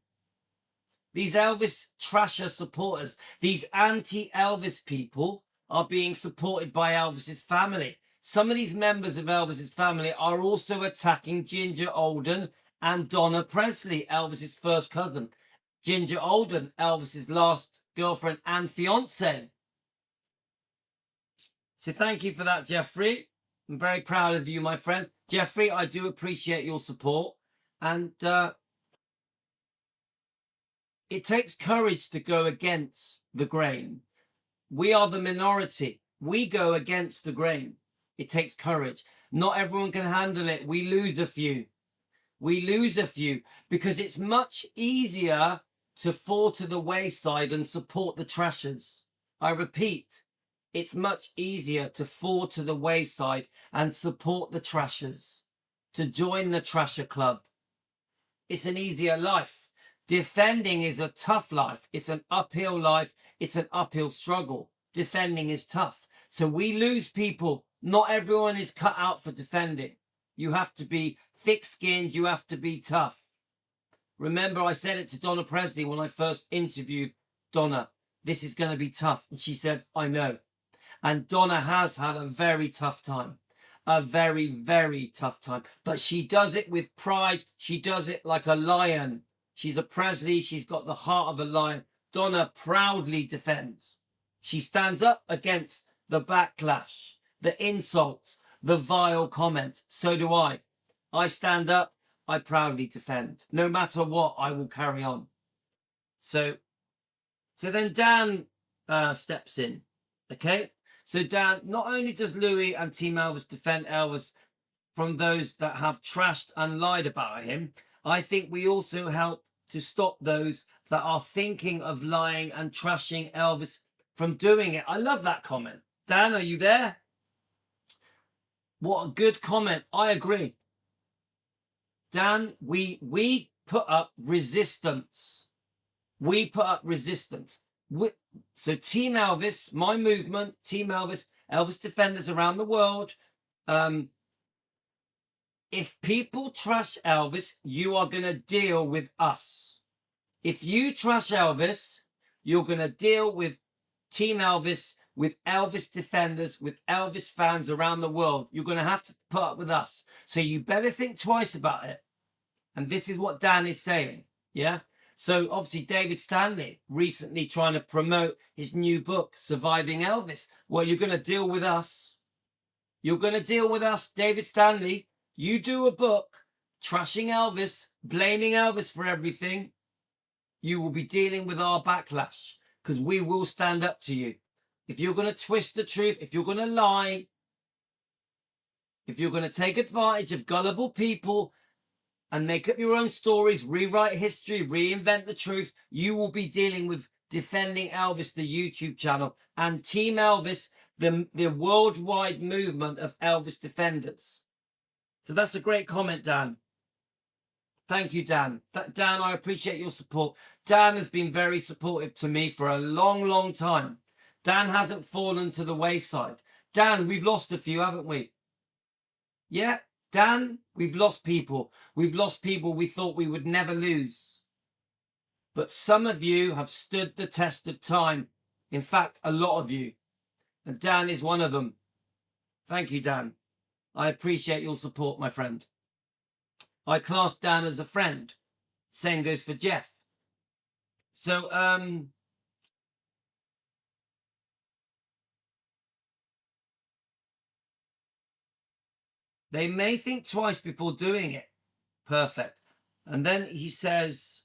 These Elvis trasher supporters, these anti-Elvis people are being supported by Elvis's family. Some of these members of Elvis's family are also attacking Ginger Alden and Donna Presley, Elvis's first cousin. Ginger Alden, Elvis's last girlfriend and fiance. So thank you for that, Jeffrey. I'm very proud of you, my friend. Jeffrey, I do appreciate your support. And it takes courage to go against the grain. We are the minority. We go against the grain. It takes courage. Not everyone can handle it. We lose a few. We lose a few because it's much easier to fall to the wayside and support the trashers. I repeat, it's much easier to fall to the wayside and support the trashers, to join the trasher club. It's an easier life. Defending is a tough life. It's an uphill life. It's an uphill struggle. Defending is tough. So we lose people. Not everyone is cut out for defending. You have to be thick-skinned. You have to be tough. Remember, I said it to Donna Presley when I first interviewed Donna. This is going to be tough. And she said, I know. And Donna has had a very tough time. A very, very tough time. But she does it with pride. She does it like a lion. She's a Presley. She's got the heart of a lion. Donna proudly defends. She stands up against the backlash, the insults, the vile comments. So do I. I stand up. I proudly defend. No matter what, I will carry on. So then Dan steps in. Okay? So Dan, not only does Louis and Team Elvis defend Elvis from those that have trashed and lied about him, I think we also help to stop those that are thinking of lying and trashing Elvis from doing it. I love that comment. Dan, are you there? What a good comment. I agree. Dan, we put up resistance. We put up resistance. So Team Elvis, my movement, Team Elvis, Elvis defenders around the world. If people trash Elvis, you are going to deal with us. If you trash Elvis, you're going to deal with Team Elvis, with Elvis defenders, with Elvis fans around the world. You're going to have to put up with us. So you better think twice about it. And this is what Dan is saying. Yeah. So obviously David Stanley recently trying to promote his new book, Surviving Elvis. Well, you're going to deal with us. You're going to deal with us, David Stanley. You do a book trashing Elvis, blaming Elvis for everything. You will be dealing with our backlash because we will stand up to you. If you're going to twist the truth, if you're going to lie, if you're going to take advantage of gullible people and make up your own stories, rewrite history, reinvent the truth, you will be dealing with Defending Elvis, the YouTube channel, and Team Elvis, the worldwide movement of Elvis defenders. So that's a great comment, Dan. Thank you, Dan. Dan, I appreciate your support. Dan has been very supportive to me for a long, long time. Dan hasn't fallen to the wayside. Dan, we've lost a few, haven't we? Yeah, Dan, we've lost people. We've lost people we thought we would never lose. But some of you have stood the test of time. In fact, a lot of you. And Dan is one of them. Thank you, Dan. I appreciate your support, my friend. I class Dan as a friend. Same goes for Jeff. So, they may think twice before doing it. Perfect. And then he says,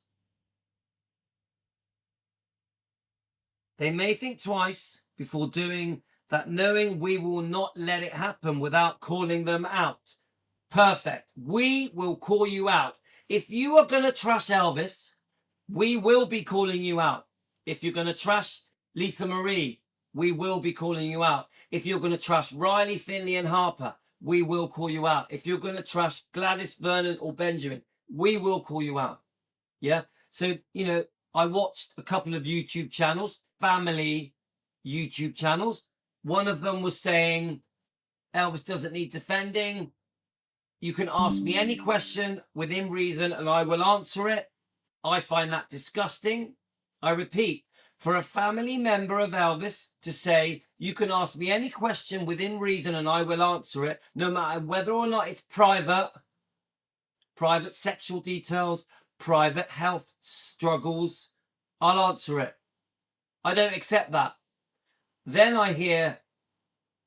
they may think twice before doing that, knowing we will not let it happen without calling them out. Perfect. We will call you out. If you are going to trash Elvis, we will be calling you out. If you're going to trash Lisa Marie, we will be calling you out. If you're going to trash Riley, Finley and Harper, we will call you out. If you're going to trash Gladys, Vernon or Benjamin, we will call you out. Yeah? So, you know, I watched a couple of YouTube channels, family YouTube channels. One of them was saying, Elvis doesn't need defending. You can ask me any question within reason and I will answer it. I find that disgusting. I repeat, for a family member of Elvis to say, you can ask me any question within reason and I will answer it, no matter whether or not it's private sexual details, private health struggles, I'll answer it. I don't accept that. Then I hear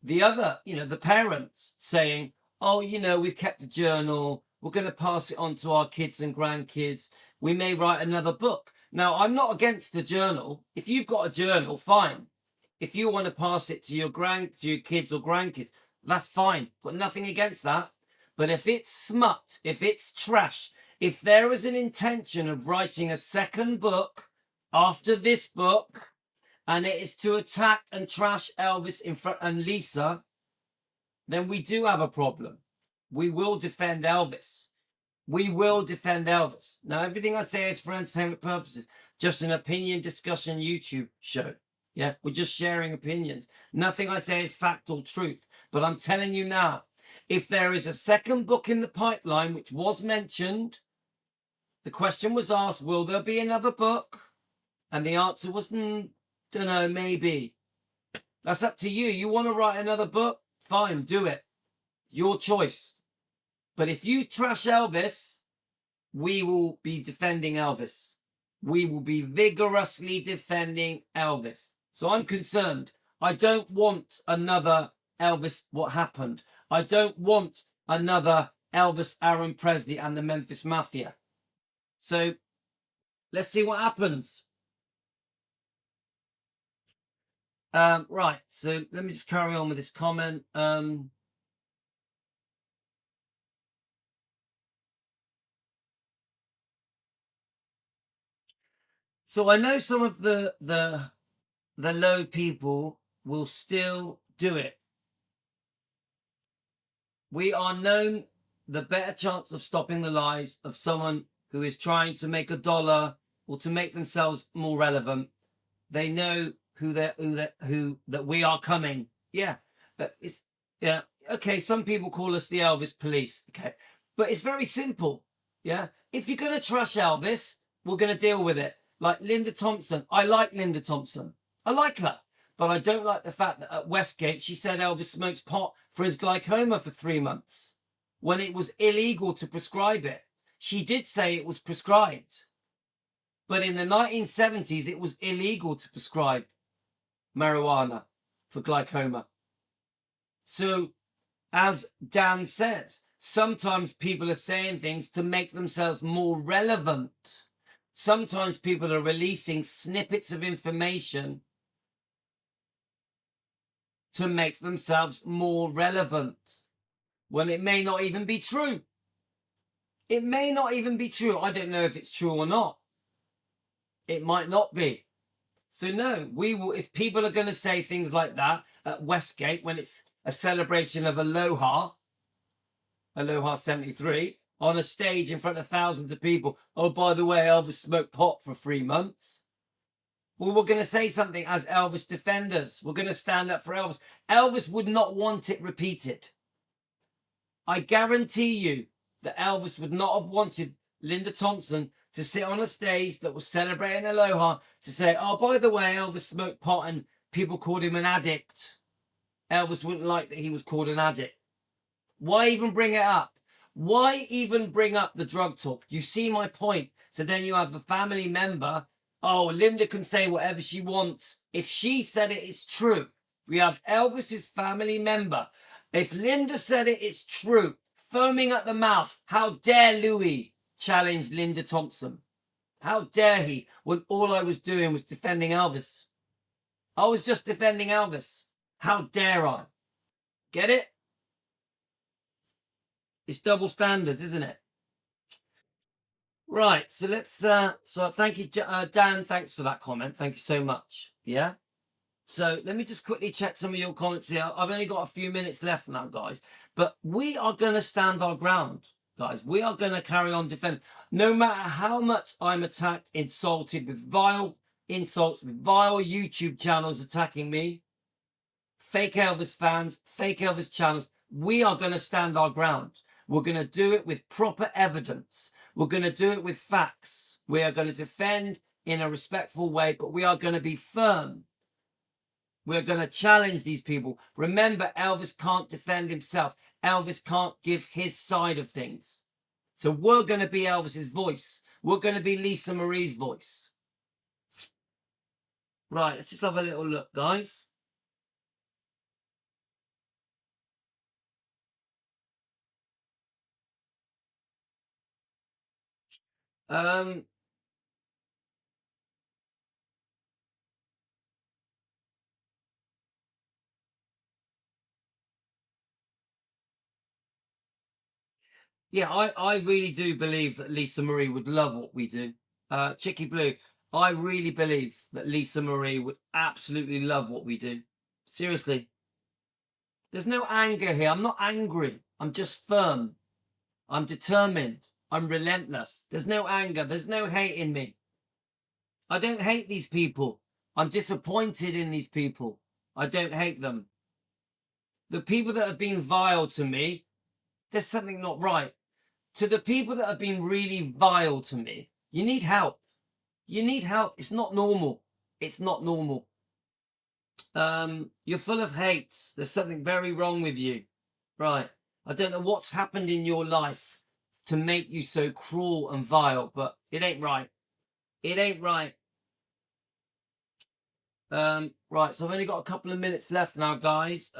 the other, the parents saying, oh, we've kept a journal. We're going to pass it on to our kids and grandkids. We may write another book. Now, I'm not against the journal. If you've got a journal, fine. If you want to pass it to your kids or grandkids, that's fine. Got nothing against that. But if it's smut, if it's trash, if there is an intention of writing a second book after this book, and it is to attack and trash Elvis and Lisa, then we do have a problem. We will defend Elvis. We will defend Elvis. Now, everything I say is for entertainment purposes. Just an opinion discussion YouTube show. Yeah, we're just sharing opinions. Nothing I say is fact or truth. But I'm telling you now, if there is a second book in the pipeline, which was mentioned, the question was asked, will there be another book? And the answer was, don't know, maybe. That's up to you. You want to write another book? Fine, do it. Your choice. But if you trash Elvis, we will be defending Elvis. We will be vigorously defending Elvis. So I'm concerned. I don't want another Elvis, what happened. I don't want another Elvis, Aaron Presley and the Memphis Mafia. So let's see what happens. Right, so let me just carry on with this comment. So I know some of the low people will still do it. We are known the better chance of stopping the lies of someone who is trying to make $1 or to make themselves more relevant. They know that we are coming. Yeah, okay. Some people call us the Elvis police. Okay, but it's very simple. Yeah, if you're gonna trash Elvis, we're gonna deal with it. Like Linda Thompson. I like Linda Thompson. I like her. But I don't like the fact that at Westgate, she said Elvis smokes pot for his glaucoma for 3 months when it was illegal to prescribe it. She did say it was prescribed. But in the 1970s, it was illegal to prescribe marijuana for glaucoma. So, as Dan says, sometimes people are saying things to make themselves more relevant. Sometimes people are releasing snippets of information to make themselves more relevant when it may not even be true. It may not even be true. I don't know if it's true or not. It might not be. So no, we will, if people are going to say things like that at Westgate when it's a celebration of Aloha 73, on a stage in front of thousands of people, oh, by the way, Elvis smoked pot for 3 months. Well, we're going to say something as Elvis defenders. We're going to stand up for Elvis. Elvis would not want it repeated. I guarantee you that Elvis would not have wanted Linda Thompson to sit on a stage that was celebrating Aloha to say, oh, by the way, Elvis smoked pot and people called him an addict. Elvis wouldn't like that he was called an addict. Why even bring it up? Why even bring up the drug talk? You see my point? So then you have a family member. Oh, Linda can say whatever she wants. If she said it, it's true. We have Elvis's family member. If Linda said it, it's true. Foaming at the mouth. How dare Louis challenge Linda Thompson? How dare he, when all I was doing was defending Elvis? I was just defending Elvis. How dare I? Get it? It's double standards, isn't it? Right, so let's, so thank you, Dan, thanks for that comment. Thank you so much. Yeah? So let me just quickly check some of your comments here. I've only got a few minutes left now, guys. But we are going to stand our ground, guys. We are going to carry on defending. No matter how much I'm attacked, insulted, with vile insults, with vile YouTube channels attacking me, fake Elvis fans, fake Elvis channels, we are going to stand our ground. We're going to do it with proper evidence. We're going to do it with facts. We are going to defend in a respectful way, but we are going to be firm. We're going to challenge these people. Remember, Elvis can't defend himself. Elvis can't give his side of things. So we're going to be Elvis's voice. We're going to be Lisa Marie's voice. Right, let's just have a little look, guys. Yeah, I really do believe that Lisa Marie would love what we do. Chicky Blue, I really believe that Lisa Marie would absolutely love what we do. Seriously. There's no anger here. I'm not angry. I'm just firm. I'm determined. I'm relentless. There's no anger. There's no hate in me. I don't hate these people. I'm disappointed in these people. I don't hate them. The people that have been vile to me, there's something not right. To the people that have been really vile to me, you need help. You need help. It's not normal. It's not normal. You're full of hate. There's something very wrong with you. Right. I don't know what's happened in your life to make you so cruel and vile, but it ain't right. It ain't right. Right, so I've only got a couple of minutes left now, guys.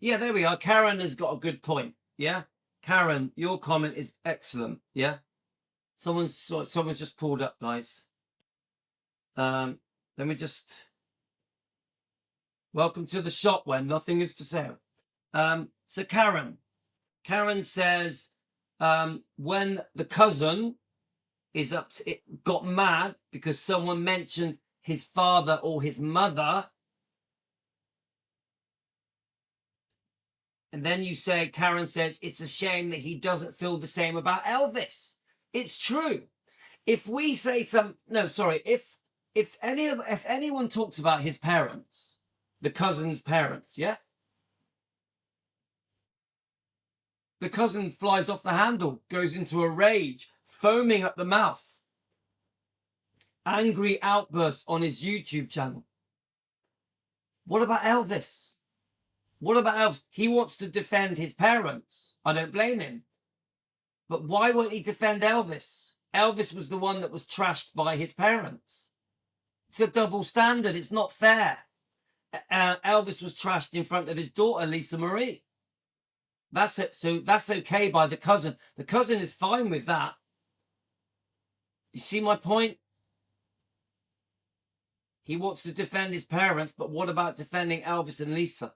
Yeah, there we are. Karen has got a good point. Yeah, Karen, your comment is excellent. Yeah, someone's just pulled up, guys. Let me just. Welcome to the shop where nothing is for sale. So Karen says, when the cousin is got mad because someone mentioned his father or his mother. And then you say, Karen says, it's a shame that he doesn't feel the same about Elvis. It's true. If we say if anyone talks about his parents, the cousin's parents, yeah? The cousin flies off the handle, goes into a rage, foaming at the mouth. Angry outbursts on his YouTube channel. What about Elvis? What about Elvis? He wants to defend his parents. I don't blame him. But why won't he defend Elvis? Elvis was the one that was trashed by his parents. It's a double standard. It's not fair. Elvis was trashed in front of his daughter, Lisa Marie. That's it. So that's okay by the cousin. The cousin is fine with that. You see my point? He wants to defend his parents, but what about defending Elvis and Lisa?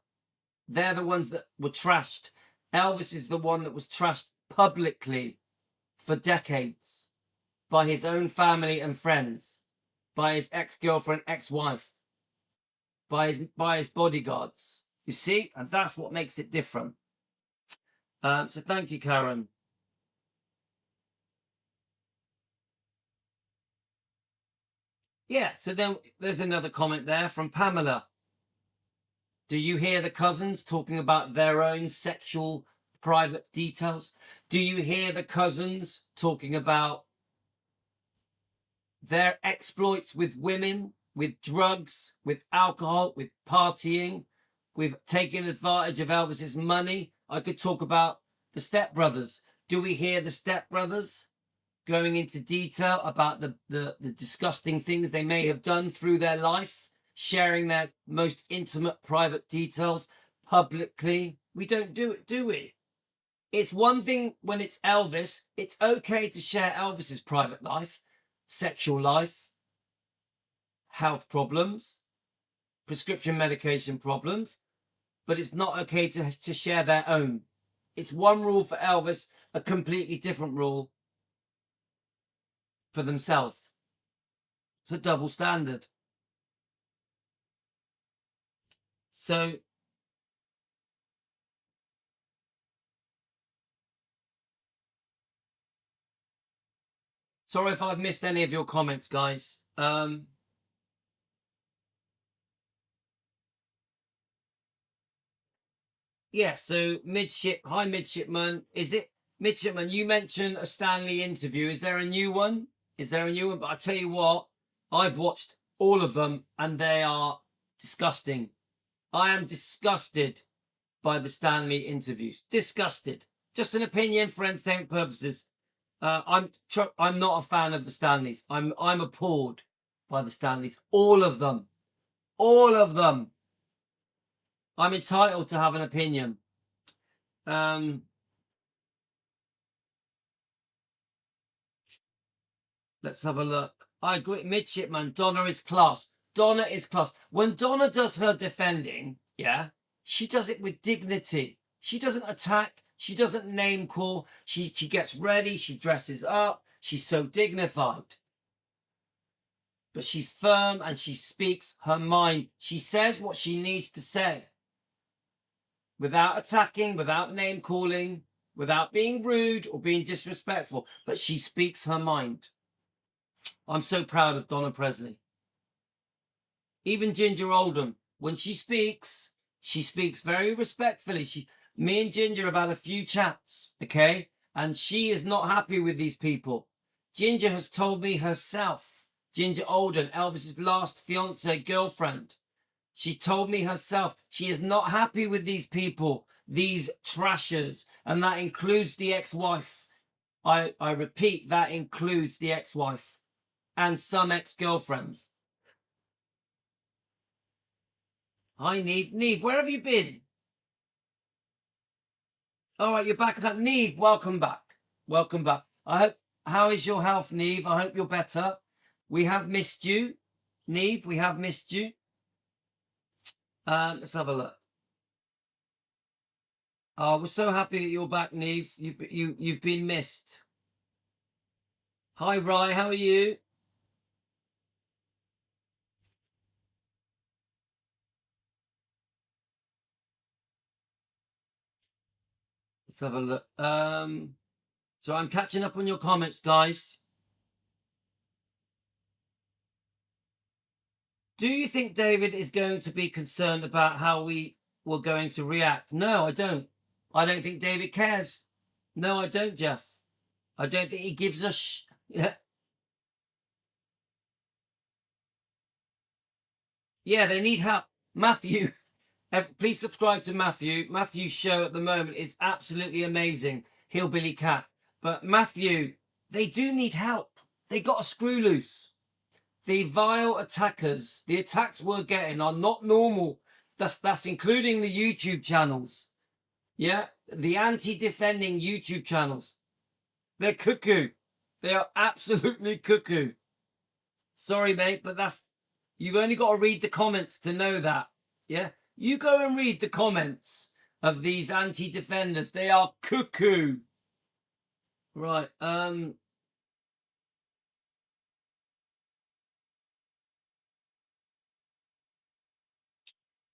They're the ones that were trashed. Elvis is the one that was trashed publicly for decades by his own family and friends, by his ex-girlfriend, ex-wife, by his bodyguards. You see? And that's what makes it different. So thank you, Karen. Yeah, so then there's another comment there from Pamela. Do you hear the cousins talking about their own sexual private details? Do you hear the cousins talking about their exploits with women, with drugs, with alcohol, with partying, with taking advantage of Elvis's money? I could talk about the stepbrothers. Do we hear the stepbrothers going into detail about the disgusting things they may have done through their life? Sharing their most intimate private details publicly. We don't do it, do we? It's one thing when it's Elvis. It's okay to share Elvis's private life, sexual life, health problems, prescription medication problems, but it's not okay to share their own. It's one rule for Elvis, a completely different rule for themselves. It's a double standard. So, sorry if I've missed any of your comments, guys. yeah, so hi midshipman. Is it midshipman? You mentioned a Stanley interview. Is there a new one? Is there a new one? But I tell you what, I've watched all of them and they are disgusting. I am disgusted by the Stanley interviews. Disgusted. Just an opinion for entertainment purposes. I'm not a fan of the Stanleys. I'm appalled by the Stanleys. All of them. All of them. I'm entitled to have an opinion. Let's have a look. I agree. Midshipman, Donna is class. Donna is class. When Donna does her defending, yeah, she does it with dignity. She doesn't attack. She doesn't name call. She gets ready. She dresses up. She's so dignified. But she's firm and she speaks her mind. She says what she needs to say. Without attacking, without name calling, without being rude or being disrespectful. But she speaks her mind. I'm so proud of Donna Presley. Even Ginger Oldham, when she speaks very respectfully. Me and Ginger have had a few chats, okay? And she is not happy with these people. Ginger has told me herself, Ginger Oldham, Elvis's last fiance girlfriend. She told me herself she is not happy with these people, these trashers, and that includes the ex-wife. I repeat, that includes the ex-wife and some ex-girlfriends. Hi, Neve. Neve, where have you been? All right, you're back. Neve, welcome back. Welcome back. How is your health, Neve? I hope you're better. We have missed you. Neve, we have missed you. Let's have a look. Oh, we're so happy that you're back, Neve. You've been missed. Hi, Rye. How are you? Let's have a look. So I'm catching up on your comments, guys. Do you think David is going to be concerned about how we were going to react? No, I don't. I don't think David cares. No, I don't, Jeff. I don't think he gives a Yeah, they need help. Matthew, please subscribe to Matthew. Matthew's show at the moment is absolutely amazing. Hillbilly Cat. But Matthew, they do need help. They got a screw loose. The vile attackers, the attacks we're getting are not normal. That's including the YouTube channels. Yeah, the anti-defending YouTube channels. They're cuckoo. They are absolutely cuckoo. Sorry, mate, but you've only got to read the comments to know that. Yeah, you go and read the comments of these anti-defenders. They are cuckoo. Right.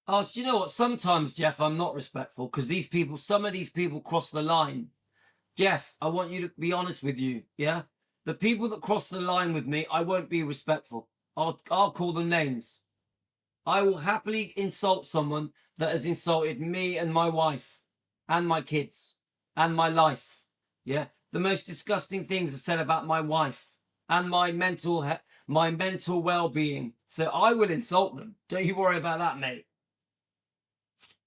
Oh, do you know what? Sometimes, Jeff, I'm not respectful because some of these people cross the line. Jeff, I want you to be honest with you. Yeah, the people that cross the line with me, I won't be respectful. I'll call them names. I will happily insult someone that has insulted me and my wife and my kids and my life. Yeah, the most disgusting things are said about my wife and my mental well-being. So I will insult them. Don't you worry about that, mate.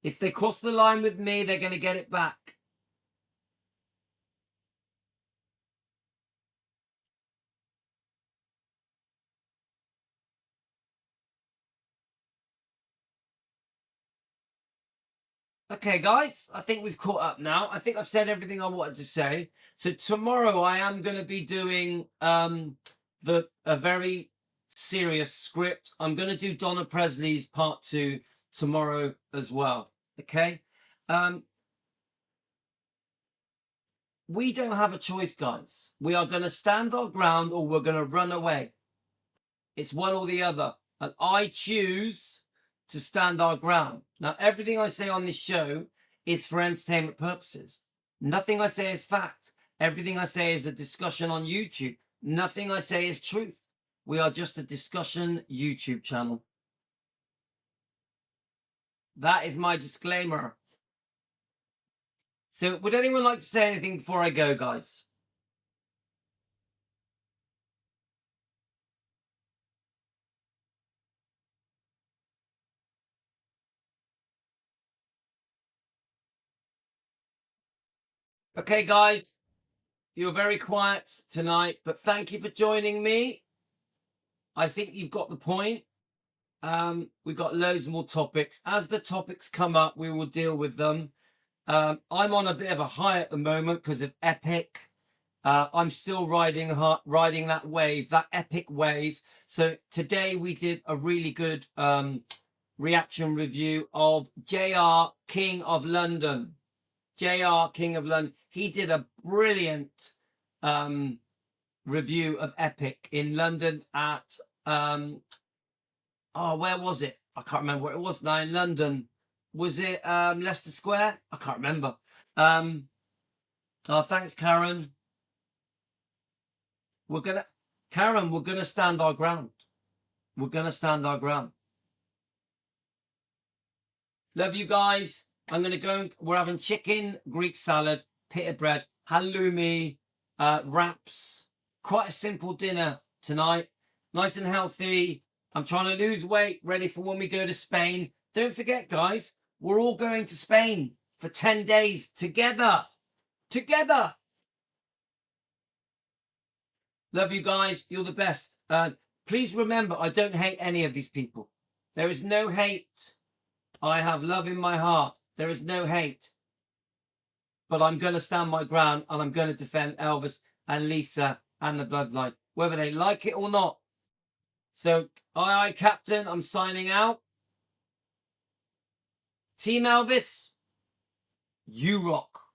If they cross the line with me, they're going to get it back. Okay, guys, I think we've caught up now. I think I've said everything I wanted to say. So tomorrow I am going to be doing a very serious script. I'm going to do Donna Presley's part 2 tomorrow as well. Okay? We don't have a choice, guys. We are going to stand our ground or we're going to run away. It's one or the other. And I choose to stand our ground. Now, everything I say on this show is for entertainment purposes. Nothing I say is fact. Everything I say is a discussion on YouTube. Nothing I say is truth. We are just a discussion YouTube channel. That is my disclaimer. So would anyone like to say anything before I go, guys? Okay, guys, you're very quiet tonight, but thank you for joining me. I think you've got the point. We've got loads more topics. As the topics come up, we will deal with them. I'm on a bit of a high at the moment because of Epic. I'm still riding that wave, that epic wave. So today we did a really good reaction review of JR King of London. JR King of London. He did a brilliant review of Epic in London at where was it? I can't remember where it was now in London. Was it Leicester Square? I can't remember. Thanks, Karen. We're gonna stand our ground. We're gonna stand our ground. Love you guys. I'm gonna go. We're having chicken, Greek salad, pita bread, halloumi, wraps. Quite a simple dinner tonight. Nice and healthy. I'm trying to lose weight, ready for when we go to Spain. Don't forget, guys, we're all going to Spain for 10 days together. Together. Love you guys. You're the best. Please remember, I don't hate any of these people. There is no hate. I have love in my heart. There is no hate. But I'm going to stand my ground and I'm going to defend Elvis and Lisa and the bloodline, whether they like it or not. So, aye, Captain, I'm signing out. Team Elvis, you rock.